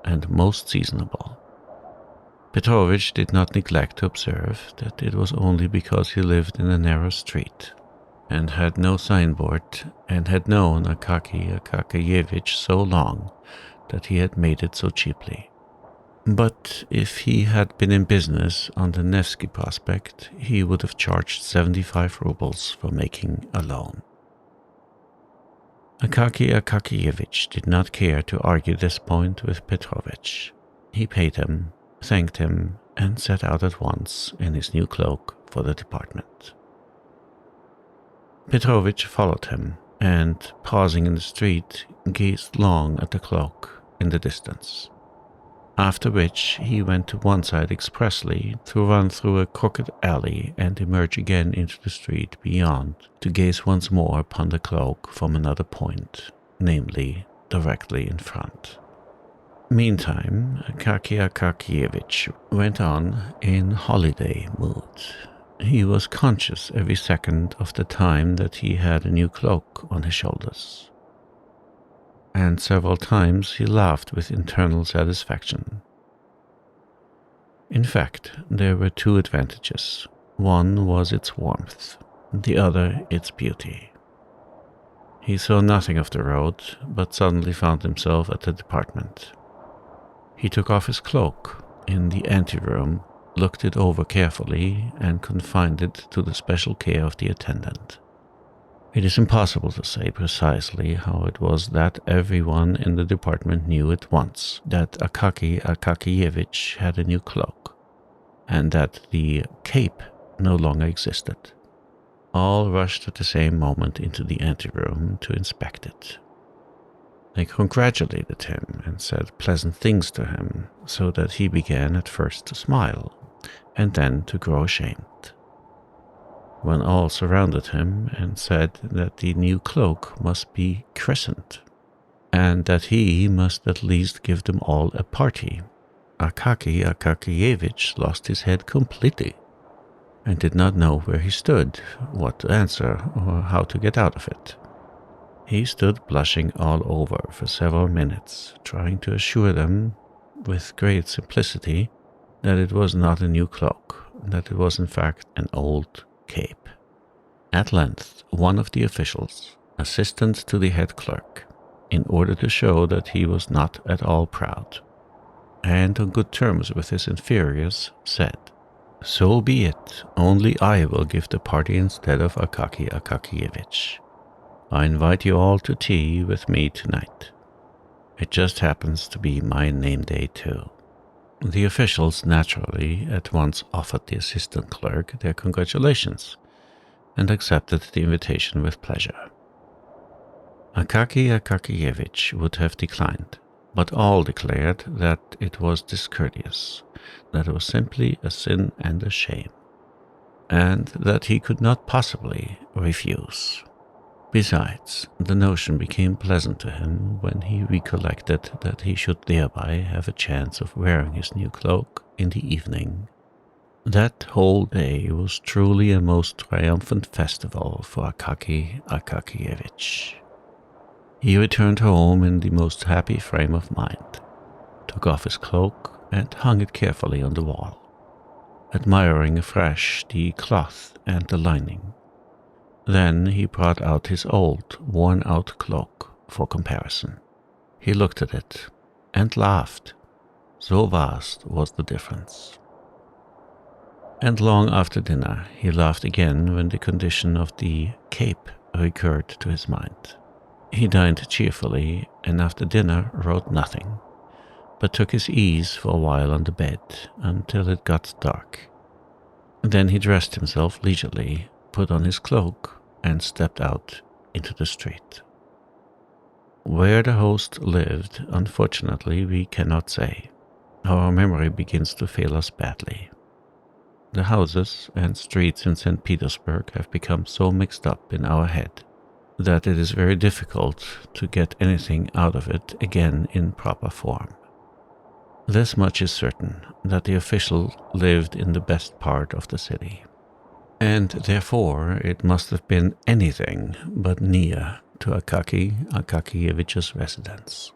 and most seasonable. Petrovich did not neglect to observe that it was only because he lived in a narrow street and had no signboard, and had known Akaky Akakiyevich so long that he had made it so cheaply. But if he had been in business on the Nevsky Prospect, he would have charged 75 rubles for making a loan. Akaky Akakiyevich did not care to argue this point with Petrovich. He paid him, thanked him, and set out at once in his new cloak for the department. Petrovich followed him, and, pausing in the street, gazed long at the cloak in the distance. After which he went to one side expressly to run through a crooked alley and emerge again into the street beyond to gaze once more upon the cloak from another point, namely, directly in front. Meantime, Akaky Akakiyevich went on in holiday mood. He was conscious every second of the time that he had a new cloak on his shoulders, and several times he laughed with internal satisfaction. In fact, there were two advantages. One was its warmth, the other its beauty. He saw nothing of the road, but suddenly found himself at the department. He took off his cloak in the anteroom, looked it over carefully, and confined it to the special care of the attendant. It is impossible to say precisely how it was that everyone in the department knew at once that Akaky Akakiyevich had a new cloak, and that the cape no longer existed. All rushed at the same moment into the anteroom to inspect it. They congratulated him and said pleasant things to him, so that he began at first to smile, and then to grow ashamed. When all surrounded him and said that the new cloak must be christened, and that he must at least give them all a party, Akaky Akakiyevich lost his head completely, and did not know where he stood, what to answer, or how to get out of it. He stood blushing all over for several minutes, trying to assure them, with great simplicity, that it was not a new cloak, that it was in fact an old cape. At length, one of the officials, assistant to the head clerk, in order to show that he was not at all proud, and on good terms with his inferiors, said, "So be it, only I will give the party instead of Akaky Akakiyevich. I invite you all to tea with me tonight. It just happens to be my name day too." The officials naturally at once offered the assistant clerk their congratulations, and accepted the invitation with pleasure. Akaky Akakiyevich would have declined, but all declared that it was discourteous, that it was simply a sin and a shame, and that he could not possibly refuse. Besides, the notion became pleasant to him when he recollected that he should thereby have a chance of wearing his new cloak in the evening. That whole day was truly a most triumphant festival for Akaky Akakiyevich. He returned home in the most happy frame of mind, took off his cloak and hung it carefully on the wall, admiring afresh the cloth and the lining. Then he brought out his old, worn-out cloak for comparison. He looked at it and laughed. So vast was the difference. And long after dinner he laughed again when the condition of the cape recurred to his mind. He dined cheerfully, and after dinner wrote nothing, but took his ease for a while on the bed until it got dark. Then he dressed himself leisurely, put on his cloak, and stepped out into the street. Where the host lived, unfortunately, we cannot say. Our memory begins to fail us badly. The houses and streets in St. Petersburg have become so mixed up in our head that it is very difficult to get anything out of it again in proper form. This much is certain, that the official lived in the best part of the city, and therefore it must have been anything but near to Akaky Akakiyevich's residence.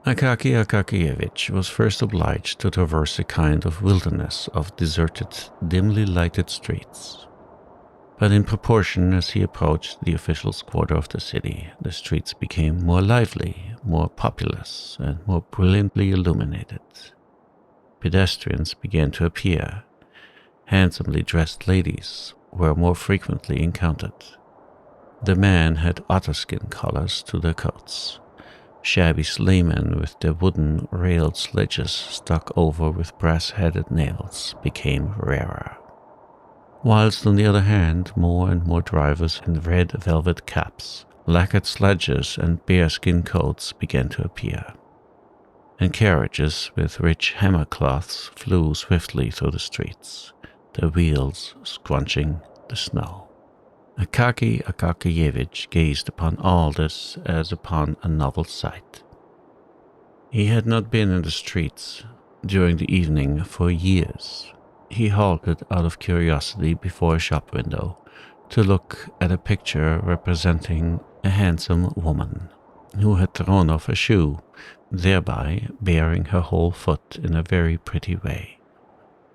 Akaky Akakievich was first obliged to traverse a kind of wilderness of deserted, dimly lighted streets. But in proportion as he approached the official's quarter of the city, the streets became more lively, more populous, and more brilliantly illuminated. Pedestrians began to appear. Handsomely dressed ladies were more frequently encountered. The men had otterskin collars to their coats. Shabby sleighmen with their wooden railed sledges stuck over with brass-headed nails became rarer. Whilst on the other hand, more and more drivers in red velvet caps, lacquered sledges and bearskin coats began to appear. And carriages with rich hammercloths flew swiftly through the streets, their wheels scrunching the snow. Akaky Akakiyevich gazed upon all this as upon a novel sight. He had not been in the streets during the evening for years. He halted out of curiosity before a shop window to look at a picture representing a handsome woman who had thrown off a shoe, thereby baring her whole foot in a very pretty way,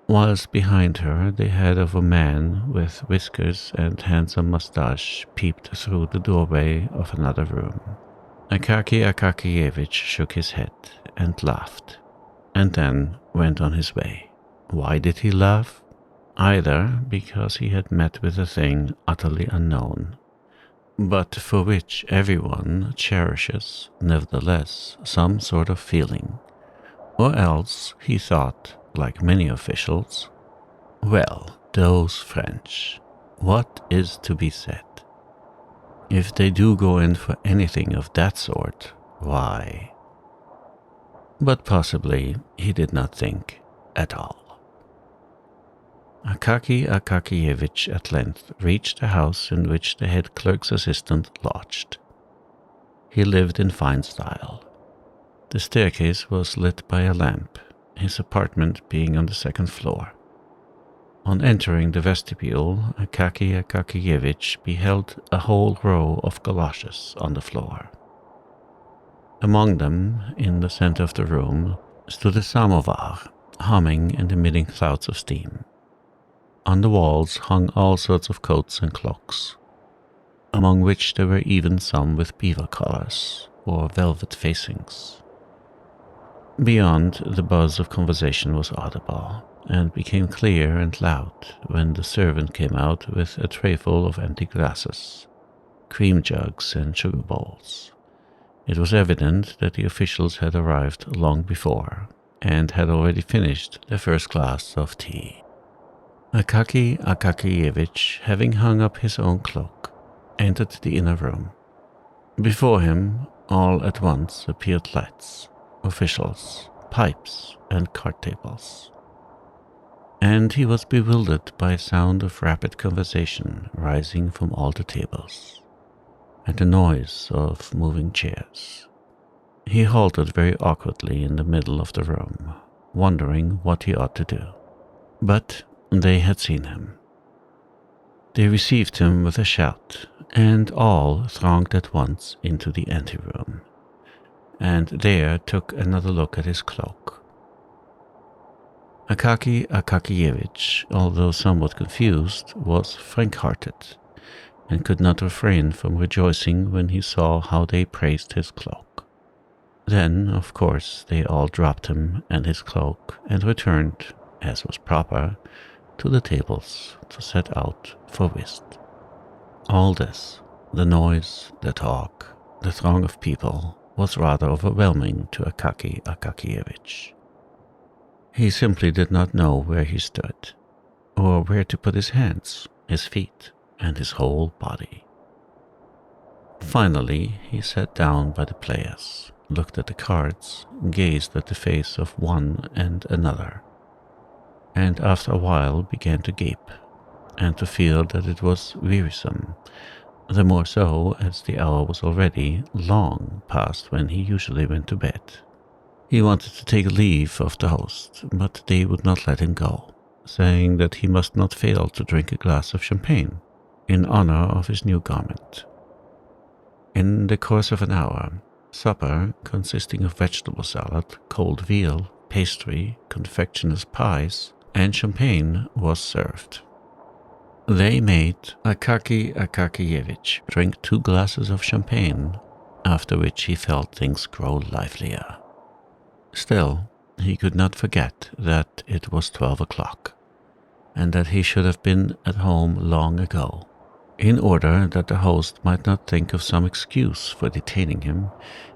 whilst behind her the head of a man with whiskers and handsome moustache peeped through the doorway of another room. Akaky Akakiyevich shook his head and laughed, and then went on his way. Why did he laugh? Either because he had met with a thing utterly unknown, but for which everyone cherishes, nevertheless, some sort of feeling, or else he thought, like many officials, well, those French, what is to be said? If they do go in for anything of that sort, why? But possibly he did not think at all. Akaky Akakiyevich at length reached the house in which the head clerk's assistant lodged. He lived in fine style. The staircase was lit by a lamp, his apartment being on the second floor. On entering the vestibule, Akaky Akakiyevich beheld a whole row of galoshes on the floor. Among them, in the center of the room, stood a samovar, humming and emitting clouds of steam. On the walls hung all sorts of coats and cloaks, among which there were even some with beaver collars or velvet facings. Beyond, the buzz of conversation was audible, and became clear and loud when the servant came out with a trayful of empty glasses, cream jugs and sugar bowls. It was evident that the officials had arrived long before, and had already finished their first glass of tea. Akaky Akakiyevich, having hung up his own cloak, entered the inner room. Before him, all at once, appeared lights, officials, pipes, and card tables. And he was bewildered by a sound of rapid conversation rising from all the tables, and the noise of moving chairs. He halted very awkwardly in the middle of the room, wondering what he ought to do. But they had seen him. They received him with a shout, and all thronged at once into the anteroom, and there took another look at his cloak. Akaky Akakiyevich, although somewhat confused, was frank-hearted, and could not refrain from rejoicing when he saw how they praised his cloak. Then, of course, they all dropped him and his cloak, and returned, as was proper, to the tables to set out for whist. All this, the noise, the talk, the throng of people, was rather overwhelming to Akaky Akakiyevich. He simply did not know where he stood, or where to put his hands, his feet, and his whole body. Finally, he sat down by the players, looked at the cards, gazed at the face of one and another, and after a while began to gape, and to feel that it was wearisome, the more so as the hour was already long past when he usually went to bed. He wanted to take leave of the host, but they would not let him go, saying that he must not fail to drink a glass of champagne in honor of his new garment. In the course of an hour, supper, consisting of vegetable salad, cold veal, pastry, confectioner's pies, and champagne, was served. They made Akaky Akakiyevich drink 2 glasses of champagne, after which he felt things grow livelier. Still, he could not forget that it was 12 o'clock, and that he should have been at home long ago. In order that the host might not think of some excuse for detaining him,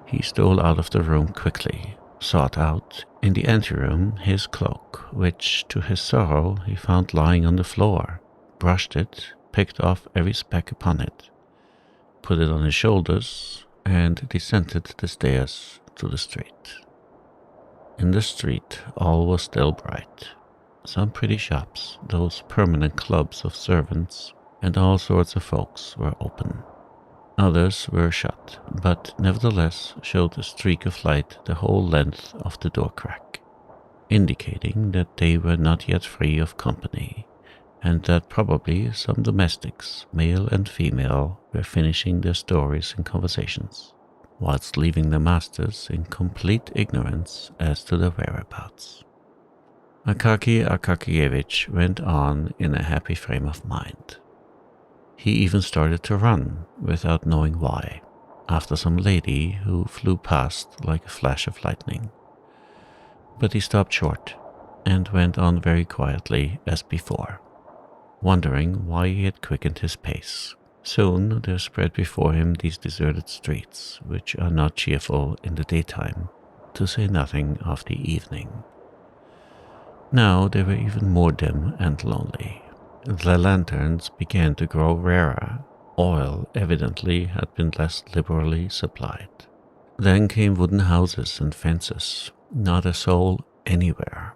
he stole out of the room quickly, sought out, in the anteroom, his cloak, which, to his sorrow, he found lying on the floor, brushed it, picked off every speck upon it, put it on his shoulders, and descended the stairs to the street. In the street all was still bright. Some pretty shops, those permanent clubs of servants, and all sorts of folks were open. Others were shut, but nevertheless showed a streak of light the whole length of the door crack, indicating that they were not yet free of company, and that probably some domestics, male and female, were finishing their stories and conversations, whilst leaving their masters in complete ignorance as to their whereabouts. Akaky Akakiyevich went on in a happy frame of mind. He even started to run, without knowing why, after some lady who flew past like a flash of lightning. But he stopped short, and went on very quietly as before, wondering why he had quickened his pace. Soon there spread before him these deserted streets, which are not cheerful in the daytime, to say nothing of the evening. Now they were even more dim and lonely. The lanterns began to grow rarer. Oil evidently had been less liberally supplied. Then came wooden houses and fences. Not a soul anywhere.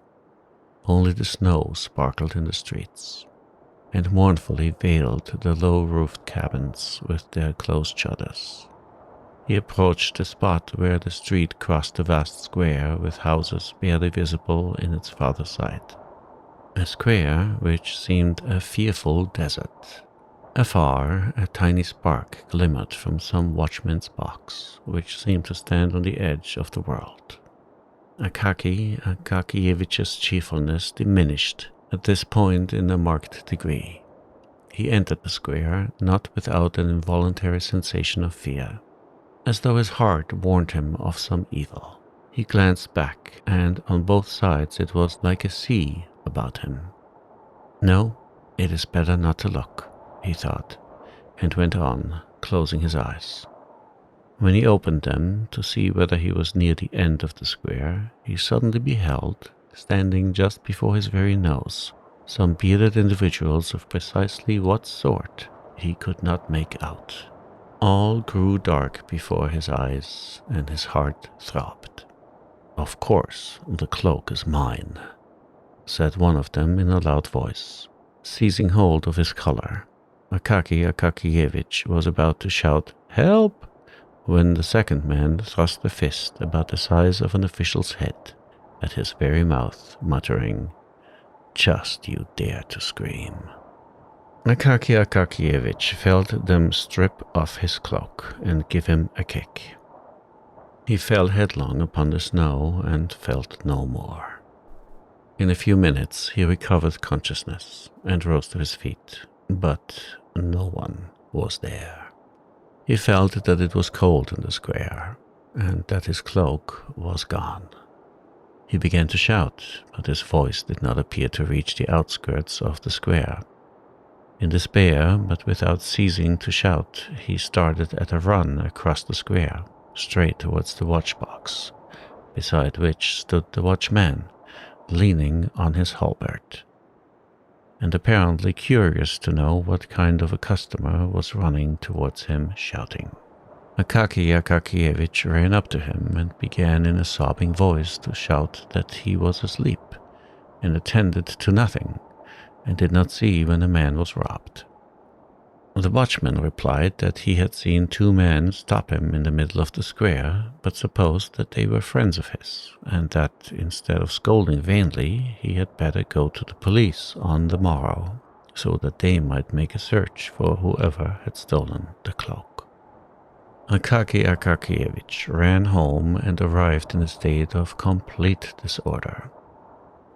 Only the snow sparkled in the streets, and mournfully veiled the low-roofed cabins with their closed shutters. He approached the spot where the street crossed the vast square with houses barely visible in its farther side. A square which seemed a fearful desert. Afar, a tiny spark glimmered from some watchman's box, which seemed to stand on the edge of the world. Akaky Akakiyevich's cheerfulness diminished at this point in a marked degree. He entered the square, not without an involuntary sensation of fear, as though his heart warned him of some evil. He glanced back, and on both sides it was like a sea about him. No, it is better not to look, he thought, and went on, closing his eyes. When he opened them to see whether he was near the end of the square, he suddenly beheld, standing just before his very nose, some bearded individuals of precisely what sort he could not make out. All grew dark before his eyes, and his heart throbbed. "Of course, the cloak is mine," said one of them in a loud voice, seizing hold of his collar. Akaky Akakiyevich was about to shout, "Help!" when the second man thrust a fist about the size of an official's head at his very mouth, muttering, "Just you dare to scream." Akaky Akakiyevich felt them strip off his cloak and give him a kick. He fell headlong upon the snow and felt no more. In a few minutes he recovered consciousness and rose to his feet, but no one was there. He felt that it was cold in the square, and that his cloak was gone. He began to shout, but his voice did not appear to reach the outskirts of the square. In despair, but without ceasing to shout, he started at a run across the square, straight towards the watchbox, beside which stood the watchman, leaning on his halberd, and apparently curious to know what kind of a customer was running towards him shouting. Akaky Akakievich ran up to him and began in a sobbing voice to shout that he was asleep and attended to nothing, and did not see when the man was robbed. The watchman replied that he had seen two men stop him in the middle of the square, but supposed that they were friends of his, and that instead of scolding vainly, he had better go to the police on the morrow, so that they might make a search for whoever had stolen the cloak. Akaky Akakievich ran home and arrived in a state of complete disorder.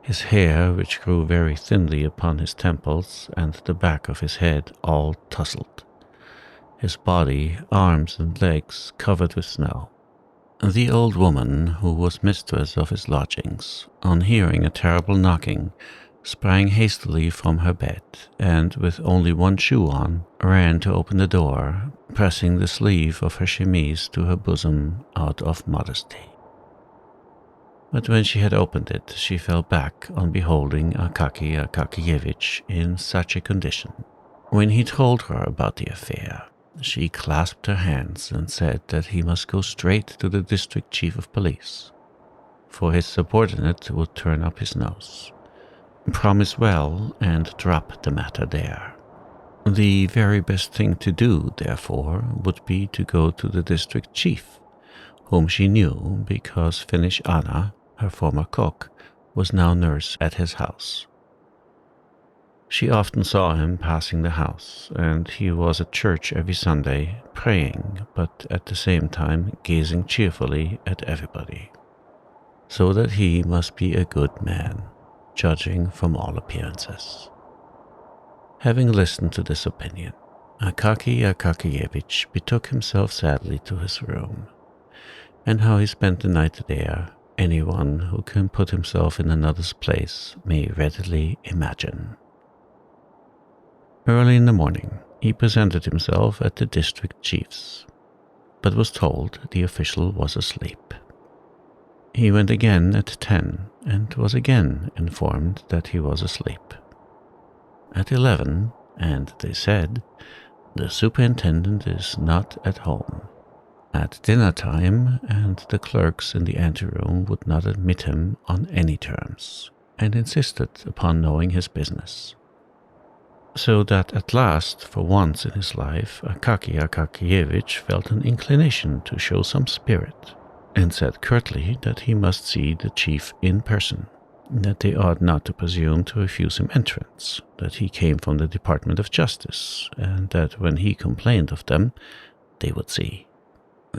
His hair, which grew very thinly upon his temples and the back of his head, all tousled. His body, arms and legs covered with snow. The old woman, who was mistress of his lodgings, on hearing a terrible knocking, sprang hastily from her bed, and, with only one shoe on, ran to open the door, pressing the sleeve of her chemise to her bosom out of modesty. But when she had opened it, she fell back on beholding Akaky Akakievich in such a condition. When he told her about the affair, she clasped her hands and said that he must go straight to the district chief of police, for his subordinate would turn up his nose. Promise well and drop the matter there. The very best thing to do, therefore, would be to go to the district chief, whom she knew because Finnish Anna, her former cook, was now nurse at his house. She often saw him passing the house, and he was at church every Sunday, praying, but at the same time gazing cheerfully at everybody. So that he must be a good man, judging from all appearances. Having listened to this opinion, Akaky Akakievich betook himself sadly to his room, and how he spent the night there, anyone who can put himself in another's place may readily imagine. Early in the morning, he presented himself at the district chief's, but was told the official was asleep. He went again at 10 and was again informed that he was asleep. At 11, and they said, the superintendent is not at home. At dinner time, and the clerks in the anteroom would not admit him on any terms, and insisted upon knowing his business. So that at last, for once in his life, Akaky Akakievich felt an inclination to show some spirit, and said curtly that he must see the chief in person, that they ought not to presume to refuse him entrance, that he came from the Department of Justice, and that when he complained of them, they would see.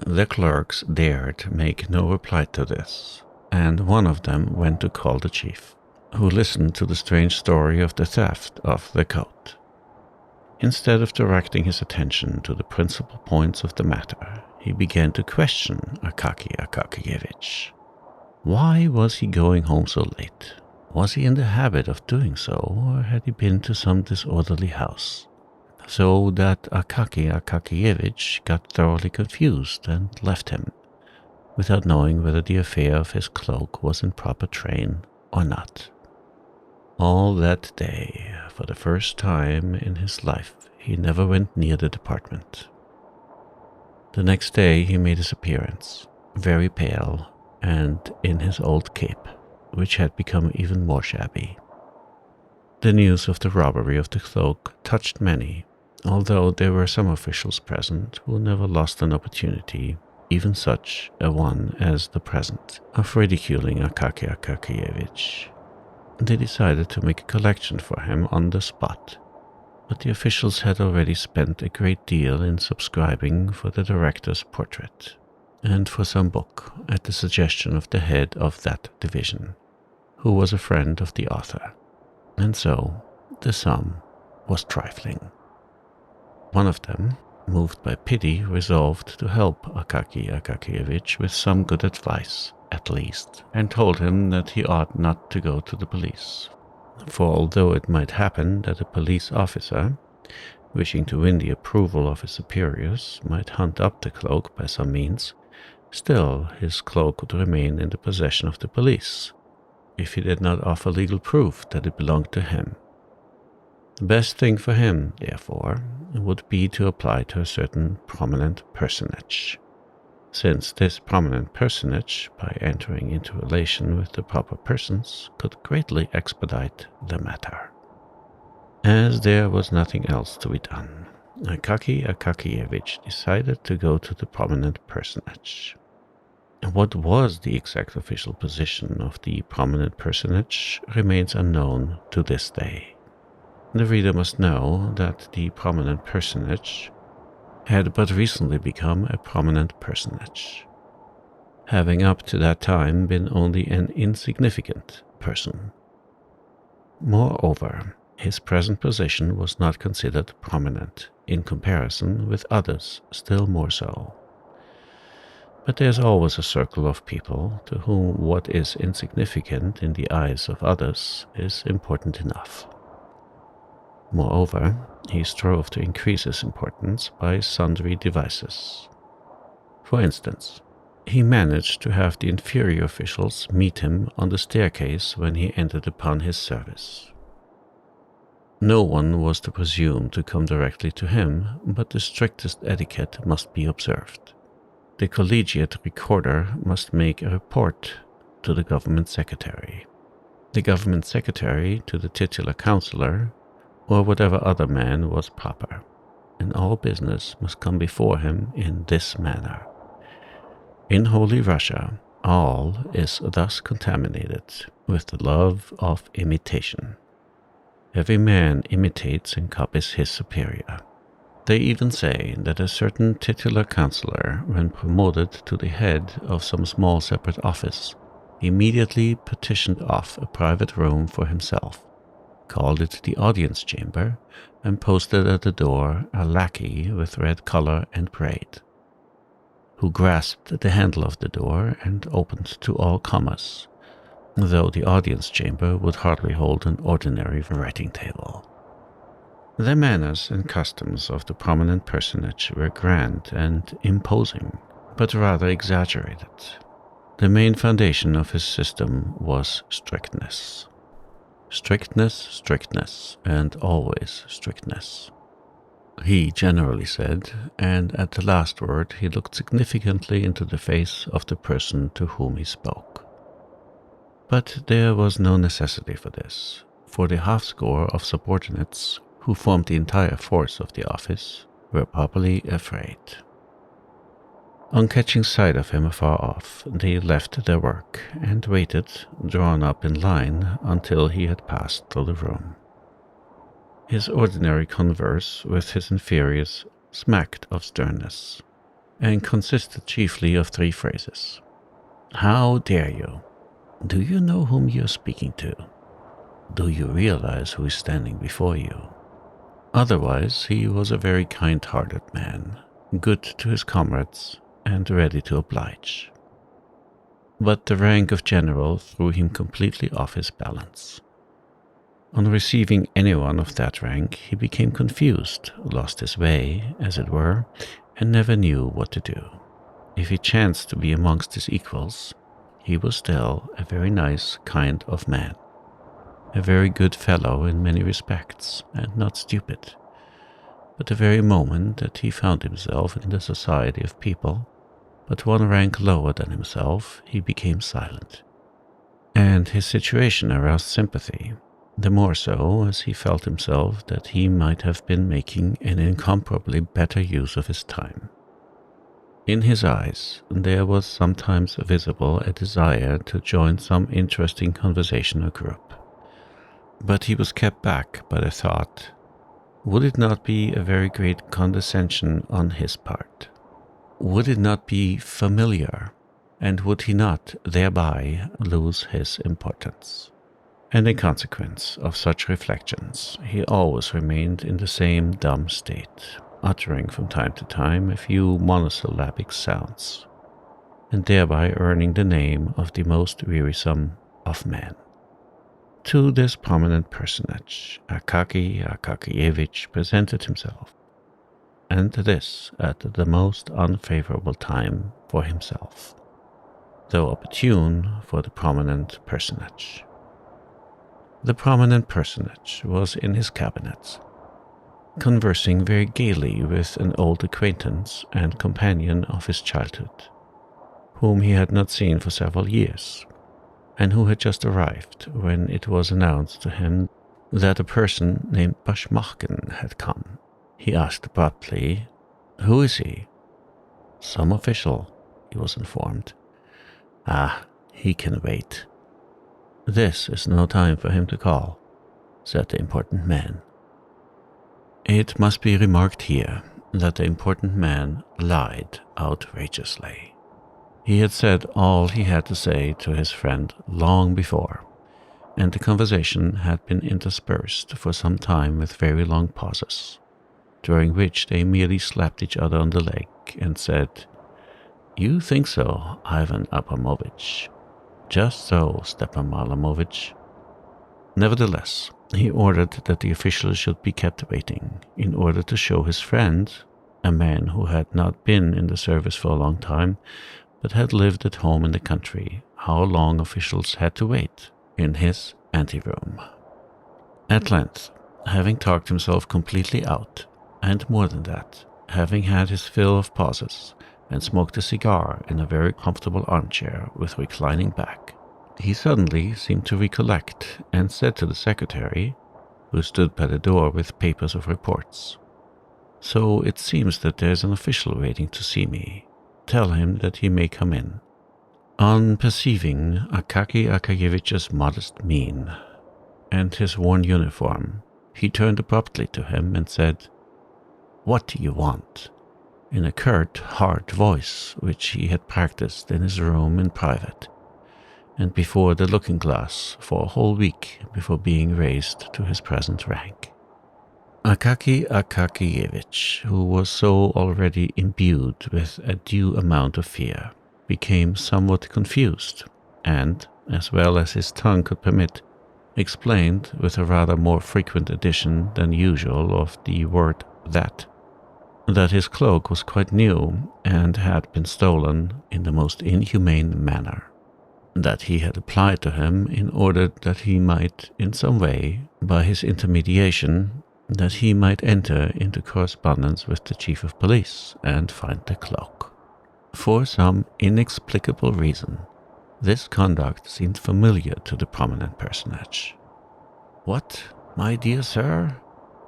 The clerks dared make no reply to this, and one of them went to call the chief, who listened to the strange story of the theft of the coat. Instead of directing his attention to the principal points of the matter, he began to question Akaky Akakievich. Why was he going home so late? Was he in the habit of doing so, or had he been to some disorderly house? So that Akaky Akakievich got thoroughly confused and left him, without knowing whether the affair of his cloak was in proper train or not. All that day, for the first time in his life, he never went near the department. The next day he made his appearance, very pale, and in his old cape, which had become even more shabby. The news of the robbery of the cloak touched many, although there were some officials present who never lost an opportunity, even such a one as the present, of ridiculing Akaky Akakievich. They decided to make a collection for him on the spot, but the officials had already spent a great deal in subscribing for the director's portrait, and for some book at the suggestion of the head of that division, who was a friend of the author, and so the sum was trifling. One of them, moved by pity, resolved to help Akaky Akakievich with some good advice, at least, and told him that he ought not to go to the police. For although it might happen that a police officer, wishing to win the approval of his superiors, might hunt up the cloak by some means, still his cloak would remain in the possession of the police, if he did not offer legal proof that it belonged to him. The best thing for him, therefore, would be to apply to a certain prominent personage, since this prominent personage, by entering into relation with the proper persons, could greatly expedite the matter. As there was nothing else to be done, Akaki Akakievich decided to go to the prominent personage. What was the exact official position of the prominent personage remains unknown to this day. The reader must know that the prominent personage had but recently become a prominent personage, having up to that time been only an insignificant person. Moreover, his present position was not considered prominent in comparison with others still more so. But there's always a circle of people to whom what is insignificant in the eyes of others is important enough. Moreover, he strove to increase his importance by sundry devices. For instance, he managed to have the inferior officials meet him on the staircase when he entered upon his service. No one was to presume to come directly to him, but the strictest etiquette must be observed. The collegiate recorder must make a report to the government secretary, the government secretary to the titular councillor, or whatever other man was proper, and all business must come before him in this manner. In Holy Russia, all is thus contaminated with the love of imitation. Every man imitates and copies his superior. They even say that a certain titular councillor, when promoted to the head of some small separate office, immediately petitioned off a private room for himself, called it the audience chamber, and posted at the door a lackey with red collar and braid, who grasped the handle of the door and opened to all comers, though the audience chamber would hardly hold an ordinary writing table. The manners and customs of the prominent personage were grand and imposing, but rather exaggerated. The main foundation of his system was strictness. Strictness, strictness, and always strictness, he generally said, and at the last word he looked significantly into the face of the person to whom he spoke. But there was no necessity for this, for the half-score of subordinates who formed the entire force of the office were properly afraid. On catching sight of him afar off, they left their work and waited, drawn up in line, until he had passed through the room. His ordinary converse with his inferiors smacked of sternness, and consisted chiefly of 3 phrases. How dare you? Do you know whom you are speaking to? Do you realize who is standing before you? Otherwise, he was a very kind-hearted man, good to his comrades, and ready to oblige. But the rank of general threw him completely off his balance. On receiving anyone of that rank, he became confused, lost his way, as it were, and never knew what to do. If he chanced to be amongst his equals, he was still a very nice kind of man, a very good fellow in many respects, and not stupid. But the very moment that he found himself in the society of people but one rank lower than himself, he became silent. And his situation aroused sympathy, the more so as he felt himself that he might have been making an incomparably better use of his time. In his eyes there was sometimes visible a desire to join some interesting conversation or group, but he was kept back by the thought, would it not be a very great condescension on his part? Would it not be familiar, and would he not thereby lose his importance? And in consequence of such reflections, he always remained in the same dumb state, uttering from time to time a few monosyllabic sounds. and thereby earning the name of the most wearisome of men. To this prominent personage, Akaki Akakiyevich presented himself, and this at the most unfavorable time for himself, though opportune for the prominent personage. The prominent personage was in his cabinet, conversing very gaily with an old acquaintance and companion of his childhood, whom he had not seen for several years, and who had just arrived when it was announced to him that a person named Bashmachkin had come. He asked abruptly, "Who is he?" "Some official," he was informed. "Ah, he can wait." "This is no time for him to call," said the important man. It must be remarked here that the important man lied outrageously. He had said all he had to say to his friend long before, and the conversation had been interspersed for some time with very long pauses, during which they merely slapped each other on the leg and said, "You think so, Ivan Abramovich?" "Just so, Stepan Malamovich." Nevertheless, he ordered that the official should be kept waiting, in order to show his friend, a man who had not been in the service for a long time, but had lived at home in the country, how long officials had to wait in his anteroom. At length, having talked himself completely out, and more than that, having had his fill of pauses, and smoked a cigar in a very comfortable armchair with reclining back, he suddenly seemed to recollect, and said to the secretary, who stood by the door with papers of reports, "So it seems that there's an official waiting to see me. Tell him that he may come in." On perceiving Akaki Akayevich's modest mien and his worn uniform, he turned abruptly to him and said, "What do you want?" in a curt, hard voice which he had practiced in his room in private, and before the looking-glass for a whole week before being raised to his present rank. Akaki Akakiyevich, who was so already imbued with a due amount of fear, became somewhat confused, and, as well as his tongue could permit, explained with a rather more frequent addition than usual of the word that his cloak was quite new and had been stolen in the most inhumane manner, that he had applied to him in order that he might, in some way, by his intermediation, that he might enter into correspondence with the chief of police and find the cloak. For some inexplicable reason, this conduct seemed familiar to the prominent personage. "What, my dear sir,"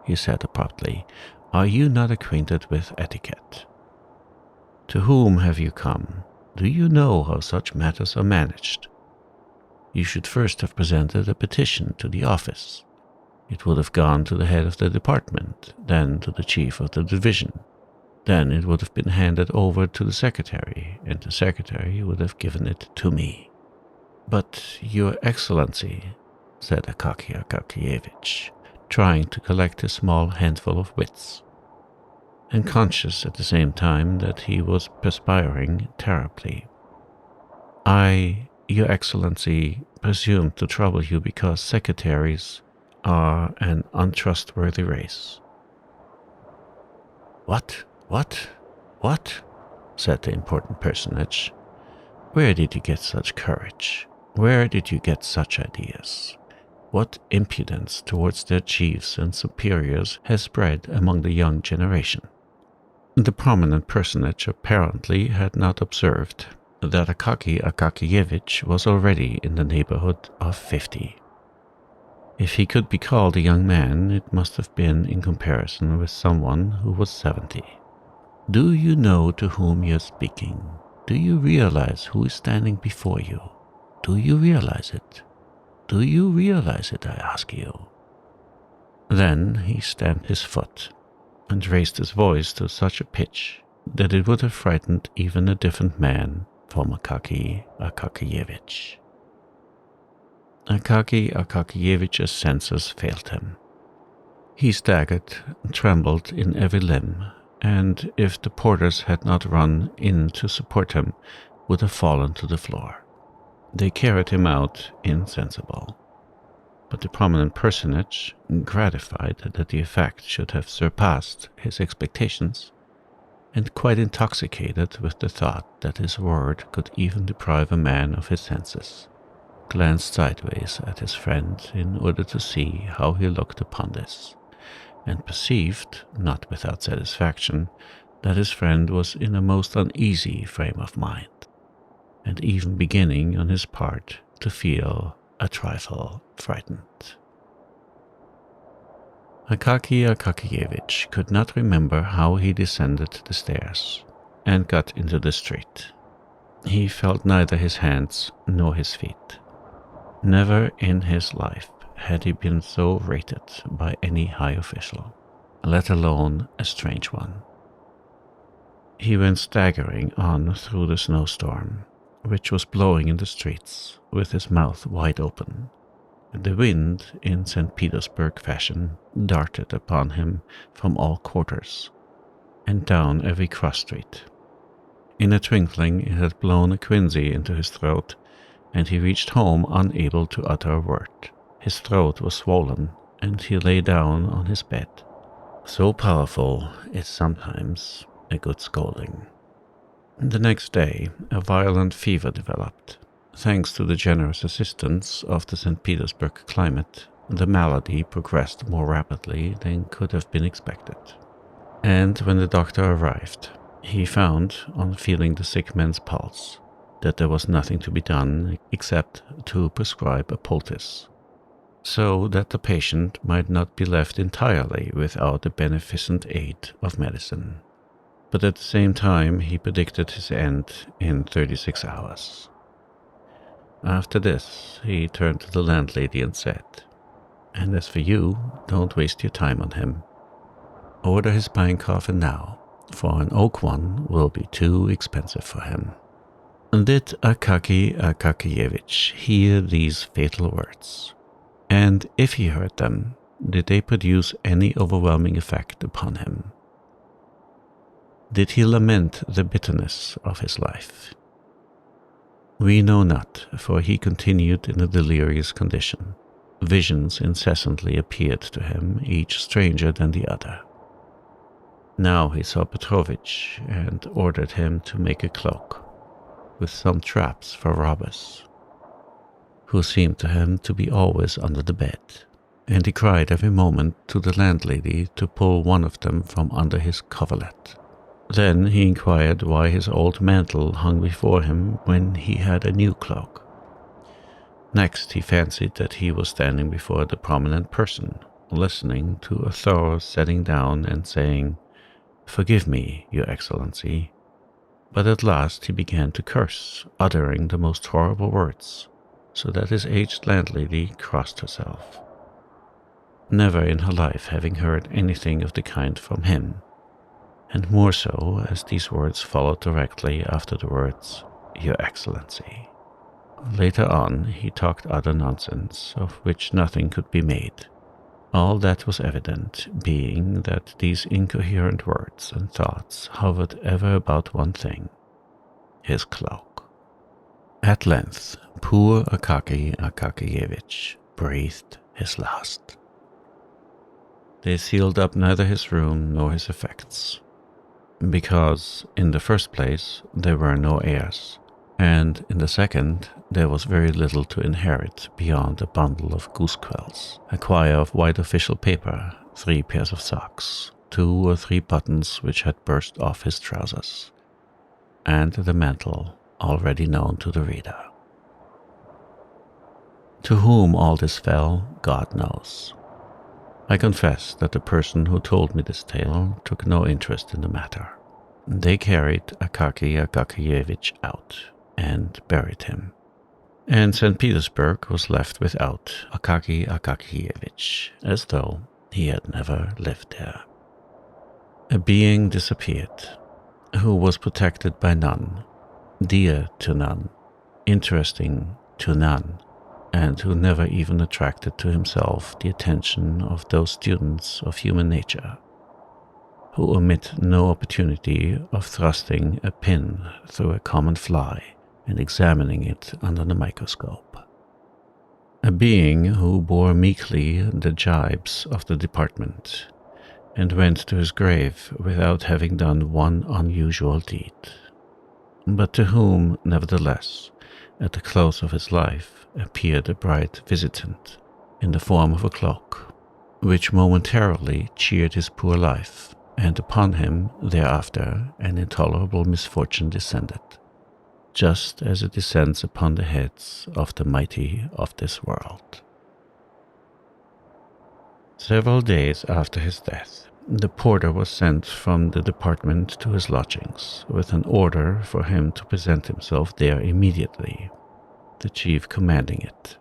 he said abruptly, "are you not acquainted with etiquette? To whom have you come? Do you know how such matters are managed? You should first have presented a petition to the office. It would have gone to the head of the department, then to the chief of the division. Then it would have been handed over to the secretary, and the secretary would have given it to me." "But, Your Excellency," said Akaki Akakiyevich, trying to collect his small handful of wits, and conscious at the same time that he was perspiring terribly. "I, Your Excellency, presume to trouble you because secretaries are an untrustworthy race." What? Said the important personage. "Where did you get such courage? Where did you get such ideas? What impudence towards their chiefs and superiors has spread among the young generation?" The prominent personage apparently had not observed that Akaki Akakiyevich was already in the neighborhood of 50. If he could be called a young man, it must have been in comparison with someone who was 70. "Do you know to whom you're speaking? Do you realize who is standing before you? Do you realize it? Do you realize it, I ask you?" Then he stamped his foot and raised his voice to such a pitch that it would have frightened even a different man from Akaki Akakiyevich. Akaki Akakiyevich's senses failed him. He staggered and trembled in every limb, and if the porters had not run in to support him, would have fallen to the floor. They carried him out insensible, but the prominent personage, gratified that the effect should have surpassed his expectations, and quite intoxicated with the thought that his word could even deprive a man of his senses, glanced sideways at his friend in order to see how he looked upon this, and perceived, not without satisfaction, that his friend was in a most uneasy frame of mind, and even beginning on his part to feel a trifle frightened. Akaki Akakiyevich could not remember how he descended the stairs and got into the street. He felt neither his hands nor his feet. Never in his life had he been so rated by any high official, let alone a strange one. He went staggering on through the snowstorm, which was blowing in the streets, with his mouth wide open. The wind, in St. Petersburg fashion, darted upon him from all quarters, and down every cross street. In a twinkling it had blown a quinsy into his throat, and he reached home unable to utter a word. His throat was swollen, and he lay down on his bed. So powerful is sometimes a good scolding. The next day a violent fever developed. Thanks to the generous assistance of the St. Petersburg climate, the malady progressed more rapidly than could have been expected. And when the doctor arrived, he found, on feeling the sick man's pulse, that there was nothing to be done except to prescribe a poultice, so that the patient might not be left entirely without the beneficent aid of medicine. But at the same time he predicted his end in 36 hours. After this, he turned to the landlady and said, "And as for you, don't waste your time on him. Order his pine coffin now, for an oak one will be too expensive for him." Did Akaki Akakiyevich hear these fatal words? And if he heard them, did they produce any overwhelming effect upon him? Did he lament the bitterness of his life? We know not, for he continued in a delirious condition. Visions incessantly appeared to him, each stranger than the other. Now he saw Petrovich and ordered him to make a cloak, with some traps for robbers, who seemed to him to be always under the bed, and he cried every moment to the landlady to pull one of them from under his coverlet. Then he inquired why his old mantle hung before him when he had a new cloak. Next he fancied that he was standing before the prominent person, listening to a thorough setting down and saying, "Forgive me, Your Excellency." But at last he began to curse, uttering the most horrible words, so that his aged landlady crossed herself, never in her life having heard anything of the kind from him, and more so as these words followed directly after the words, "Your Excellency." Later on he talked utter nonsense, of which nothing could be made. All that was evident being that these incoherent words and thoughts hovered ever about one thing, his cloak. At length, poor Akaki Akakiyevich breathed his last. They sealed up neither his room nor his effects, because, in the first place, there were no heirs, and in the second, there was very little to inherit beyond a bundle of goosequills, a quire of white official paper, 3 pairs of socks, 2 or 3 buttons which had burst off his trousers, and the mantle already known to the reader. To whom all this fell, God knows. I confess that the person who told me this tale took no interest in the matter. They carried Akaki Akakiyevich out and buried him, and St. Petersburg was left without Akaki Akakiyevich, as though he had never lived there. A being disappeared, who was protected by none, dear to none, interesting to none, and who never even attracted to himself the attention of those students of human nature who omit no opportunity of thrusting a pin through a common fly and examining it under the microscope. A being who bore meekly the gibes of the department and went to his grave without having done one unusual deed, but to whom, nevertheless, at the close of his life appeared a bright visitant in the form of a cloak, which momentarily cheered his poor life, and upon him thereafter an intolerable misfortune descended, just as it descends upon the heads of the mighty of this world. Several days after his death, the porter was sent from the department to his lodgings with an order for him to present himself there immediately, the chief commanding it.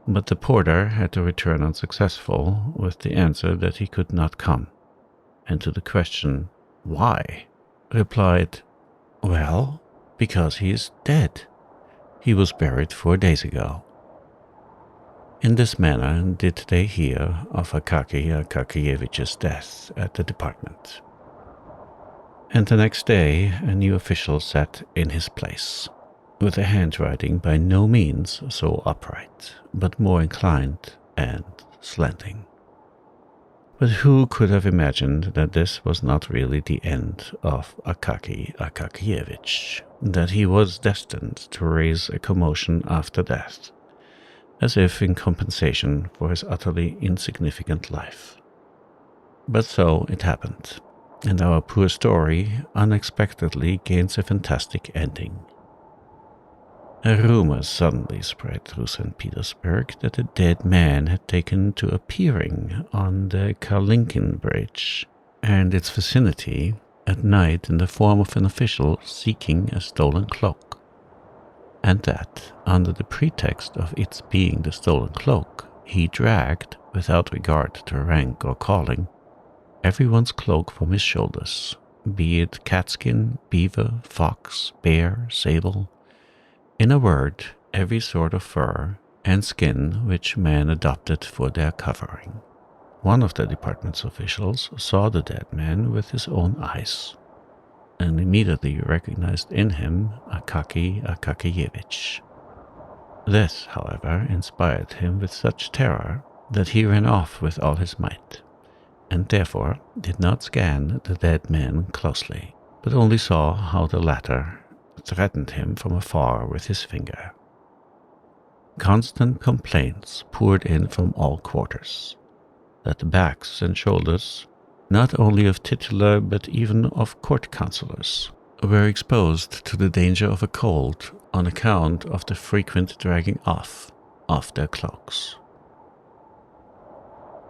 But the porter had to return unsuccessful with the answer that he could not come, and to the question, "Why?" replied, "Well, because he is dead. He was buried 4 days ago." In this manner did they hear of Akaky Akakiyevich's death at the department. And the next day a new official sat in his place, with a handwriting by no means so upright, but more inclined and slanting. But who could have imagined that this was not really the end of Akaky Akakiyevich, that he was destined to raise a commotion after death, as if in compensation for his utterly insignificant life? But so it happened, and our poor story unexpectedly gains a fantastic ending. A rumor suddenly spread through St. Petersburg that a dead man had taken to appearing on the Kalinkin Bridge and its vicinity at night in the form of an official seeking a stolen cloak, and that, under the pretext of its being the stolen cloak, he dragged, without regard to rank or calling, everyone's cloak from his shoulders, be it catskin, beaver, fox, bear, sable, in a word, every sort of fur and skin which man adopted for their covering. One of the department's officials saw the dead man with his own eyes, and immediately recognized in him Akaky Akakiyevich. This, however, inspired him with such terror that he ran off with all his might, and therefore did not scan the dead man closely, but only saw how the latter threatened him from afar with his finger. Constant complaints poured in from all quarters, that the backs and shoulders, not only of titular but even of court councillors, were exposed to the danger of a cold on account of the frequent dragging off of their cloaks.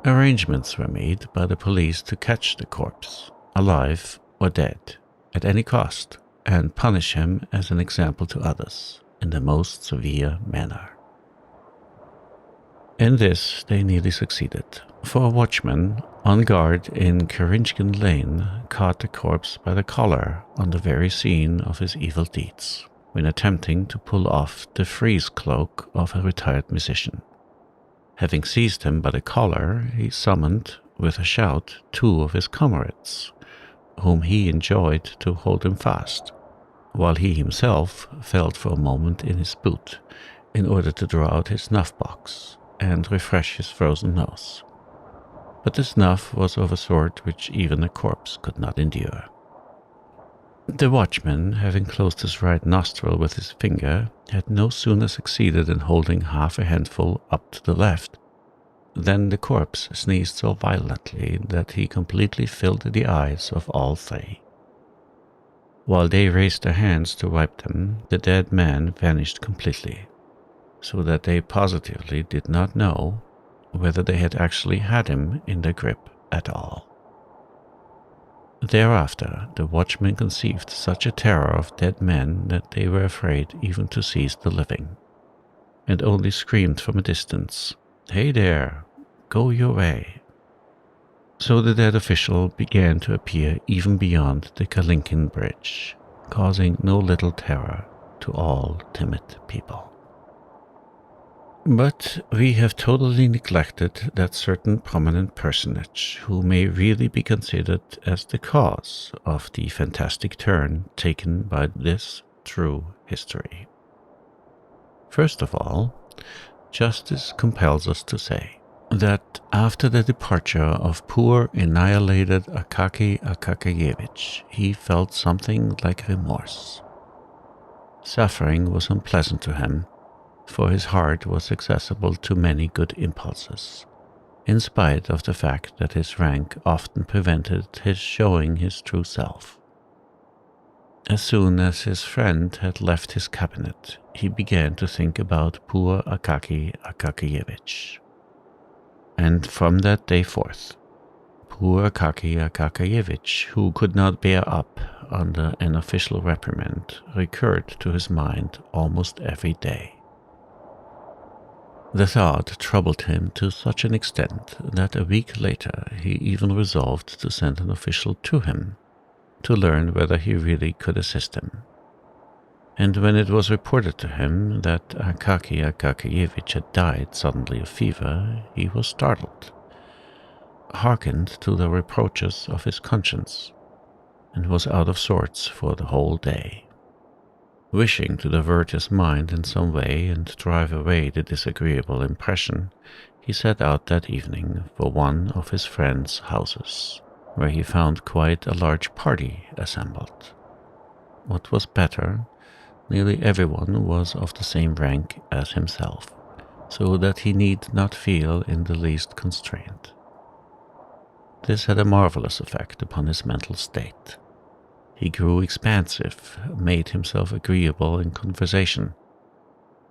Arrangements were made by the police to catch the corpse, alive or dead, at any cost, and punish him as an example to others in the most severe manner. In this they nearly succeeded, for a watchman on guard in Karinchkin Lane caught the corpse by the collar on the very scene of his evil deeds, when attempting to pull off the frieze cloak of a retired musician. Having seized him by the collar, he summoned, with a shout, 2 of his comrades, whom he enjoined to hold him fast, while he himself felt for a moment in his boot in order to draw out his snuff-box and refresh his frozen nose. But the snuff was of a sort which even a corpse could not endure. The watchman, having closed his right nostril with his finger, had no sooner succeeded in holding half a handful up to the left than the corpse sneezed so violently that he completely filled the eyes of all 3. While they raised their hands to wipe them, the dead man vanished completely, so that they positively did not know whether they had actually had him in their grip at all. Thereafter, the watchmen conceived such a terror of dead men that they were afraid even to seize the living, and only screamed from a distance, "Hey there, go your way." So the dead official began to appear even beyond the Kalinkin Bridge, causing no little terror to all timid people. But we have totally neglected that certain prominent personage who may really be considered as the cause of the fantastic turn taken by this true history. First of all, justice compels us to say that after the departure of poor annihilated Akaki Akakiyevich, he felt something like remorse. Suffering was unpleasant to him, for his heart was accessible to many good impulses, in spite of the fact that his rank often prevented his showing his true self. As soon as his friend had left his cabinet, he began to think about poor Akaki Akakiyevich. And from that day forth, poor Akaki Akakiyevich, who could not bear up under an official reprimand, recurred to his mind almost every day. The thought troubled him to such an extent that a week later he even resolved to send an official to him to learn whether he really could assist him. And when it was reported to him that Akaki Akakiyevich had died suddenly of fever, he was startled, hearkened to the reproaches of his conscience, and was out of sorts for the whole day. Wishing to divert his mind in some way and drive away the disagreeable impression, he set out that evening for one of his friend's houses, where he found quite a large party assembled. What was better, nearly everyone was of the same rank as himself, so that he need not feel in the least constraint. This had a marvelous effect upon his mental state. He grew expansive, made himself agreeable in conversation.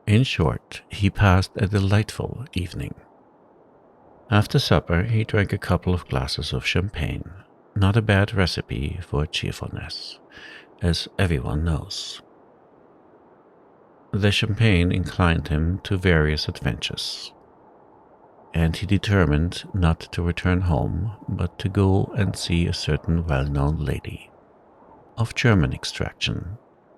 In short, he passed a delightful evening. After supper, he drank a couple of glasses of champagne, not a bad recipe for cheerfulness, as everyone knows. The champagne inclined him to various adventures, and he determined not to return home, but to go and see a certain well-known lady, of German extraction,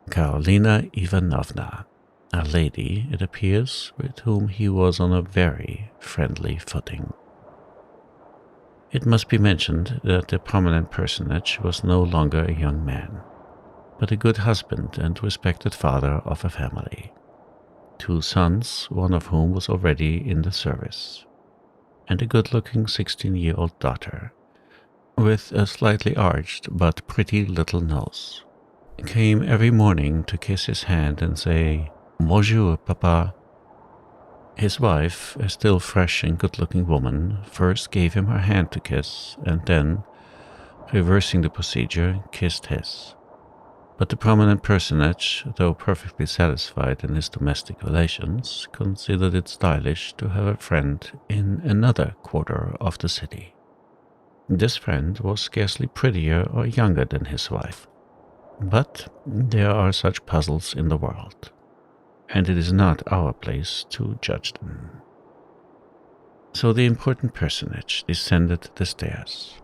Karolina Ivanovna, a lady, it appears, with whom he was on a very friendly footing. It must be mentioned that the prominent personage was no longer a young man, but a good husband and respected father of a family, 2 sons, one of whom was already in the service, and a good-looking 16-year-old daughter, with a slightly arched but pretty little nose, came every morning to kiss his hand and say, "Bonjour, papa." His wife, a still fresh and good-looking woman, first gave him her hand to kiss, and then, reversing the procedure, kissed his. But the prominent personage, though perfectly satisfied in his domestic relations, considered it stylish to have a friend in another quarter of the city. This friend was scarcely prettier or younger than his wife, but there are such puzzles in the world, and it is not our place to judge them. So the important personage descended the stairs,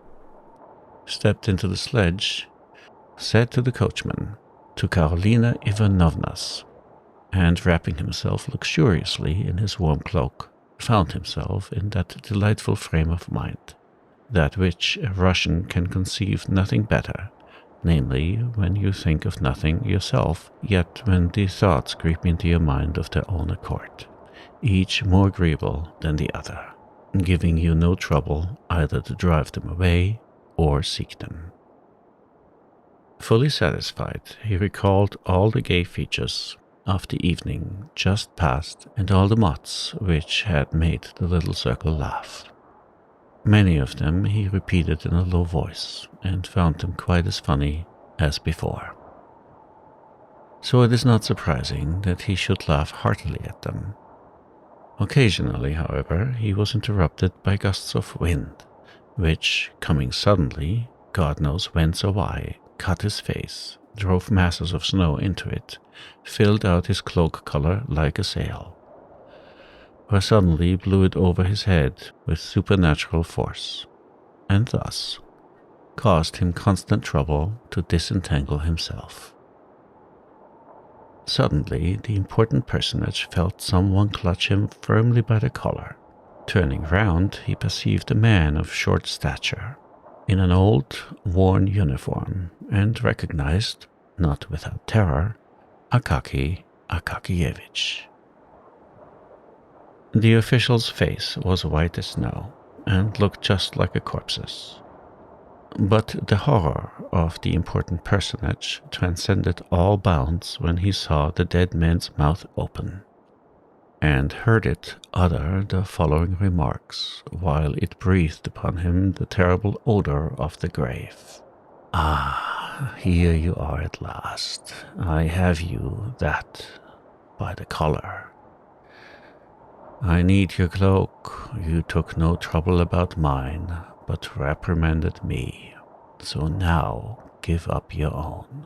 stepped into the sledge, said to the coachman, "To Karolina Ivanovna's," and wrapping himself luxuriously in his warm cloak, found himself in that delightful frame of mind, that which a Russian can conceive nothing better, namely, when you think of nothing yourself, yet when the thoughts creep into your mind of their own accord, each more agreeable than the other, giving you no trouble either to drive them away or seek them. Fully satisfied, he recalled all the gay features of the evening just past and all the mots which had made the little circle laugh. Many of them he repeated in a low voice, and found them quite as funny as before. So it is not surprising that he should laugh heartily at them. Occasionally, however, he was interrupted by gusts of wind, which, coming suddenly, God knows whence or why, cut his face, drove masses of snow into it, filled out his cloak collar like a sail, or suddenly blew it over his head with supernatural force, and thus caused him constant trouble to disentangle himself. Suddenly, the important personage felt someone clutch him firmly by the collar. Turning round, he perceived a man of short stature, in an old, worn uniform, and recognized, not without terror, Akaki Akakievich. The official's face was white as snow, and looked just like a corpse's. But the horror of the important personage transcended all bounds when he saw the dead man's mouth open, and heard it utter the following remarks, while it breathed upon him the terrible odor of the grave. "Ah, here you are at last. I have you, that, by the collar. I need your cloak. You took no trouble about mine, but reprimanded me. So now give up your own."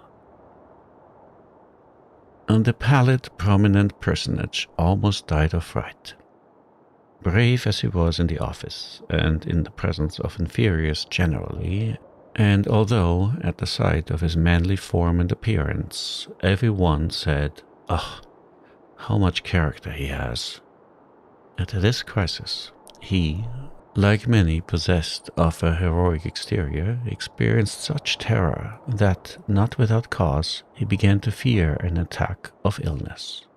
And the pallid, prominent personage almost died of fright. Brave as he was in the office, and in the presence of inferiors generally, and although, at the sight of his manly form and appearance, every one said, "Ugh, how much character he has," at this crisis, he, like many possessed of a heroic exterior, experienced such terror that, not without cause, he began to fear an attack of illness.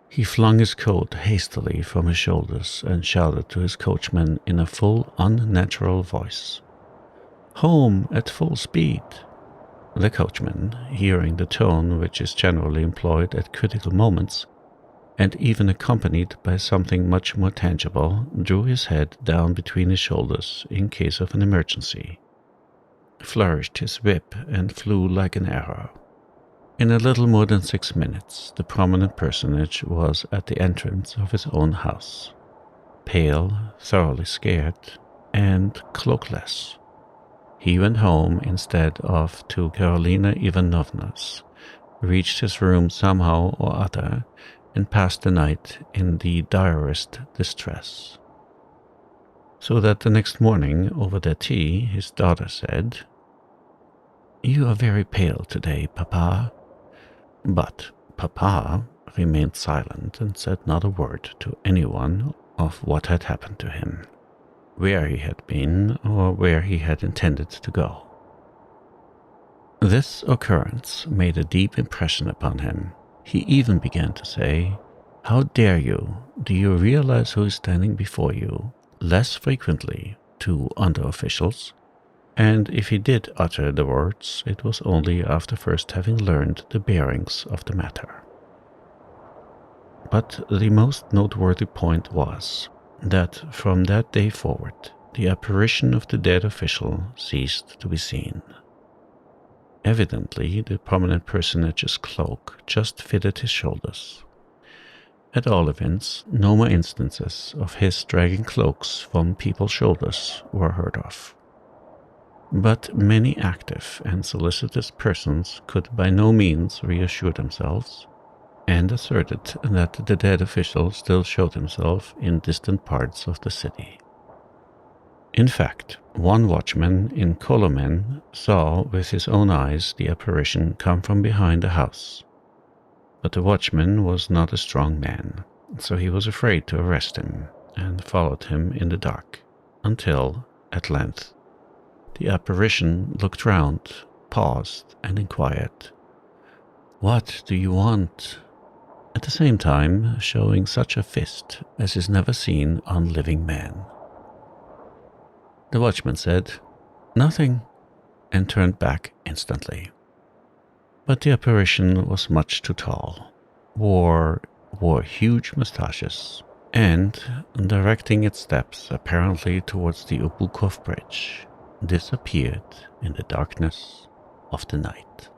He flung his coat hastily from his shoulders and shouted to his coachman in a full, unnatural voice, "Home at full speed!" The coachman, hearing the tone which is generally employed at critical moments, and even accompanied by something much more tangible, drew his head down between his shoulders in case of an emergency, flourished his whip, and flew like an arrow. In a little more than 6 minutes, the prominent personage was at the entrance of his own house, pale, thoroughly scared, and cloakless. He went home instead of to Karolina Ivanovna's, reached his room somehow or other, and passed the night in the direst distress. So that the next morning, over their tea, his daughter said, "You are very pale today, Papa." But Papa remained silent and said not a word to anyone of what had happened to him, where he had been, or where he had intended to go. This occurrence made a deep impression upon him. He even began to say, "How dare you? Do you realize who is standing before you?" less frequently to under-officials, and if he did utter the words, it was only after first having learned the bearings of the matter. But the most noteworthy point was that from that day forward, the apparition of the dead official ceased to be seen. Evidently, the prominent personage's cloak just fitted his shoulders. At all events, no more instances of his dragging cloaks from people's shoulders were heard of. But many active and solicitous persons could by no means reassure themselves, and asserted that the dead official still showed himself in distant parts of the city. In fact, one watchman in Kolomen saw with his own eyes the apparition come from behind a house. But the watchman was not a strong man, so he was afraid to arrest him, and followed him in the dark, until, at length, the apparition looked round, paused, and inquired, "What do you want?" at the same time showing such a fist as is never seen on living man. The watchman said, "Nothing," and turned back instantly. But the apparition was much too tall, wore huge moustaches, and, directing its steps apparently towards the Obukov Bridge, disappeared in the darkness of the night.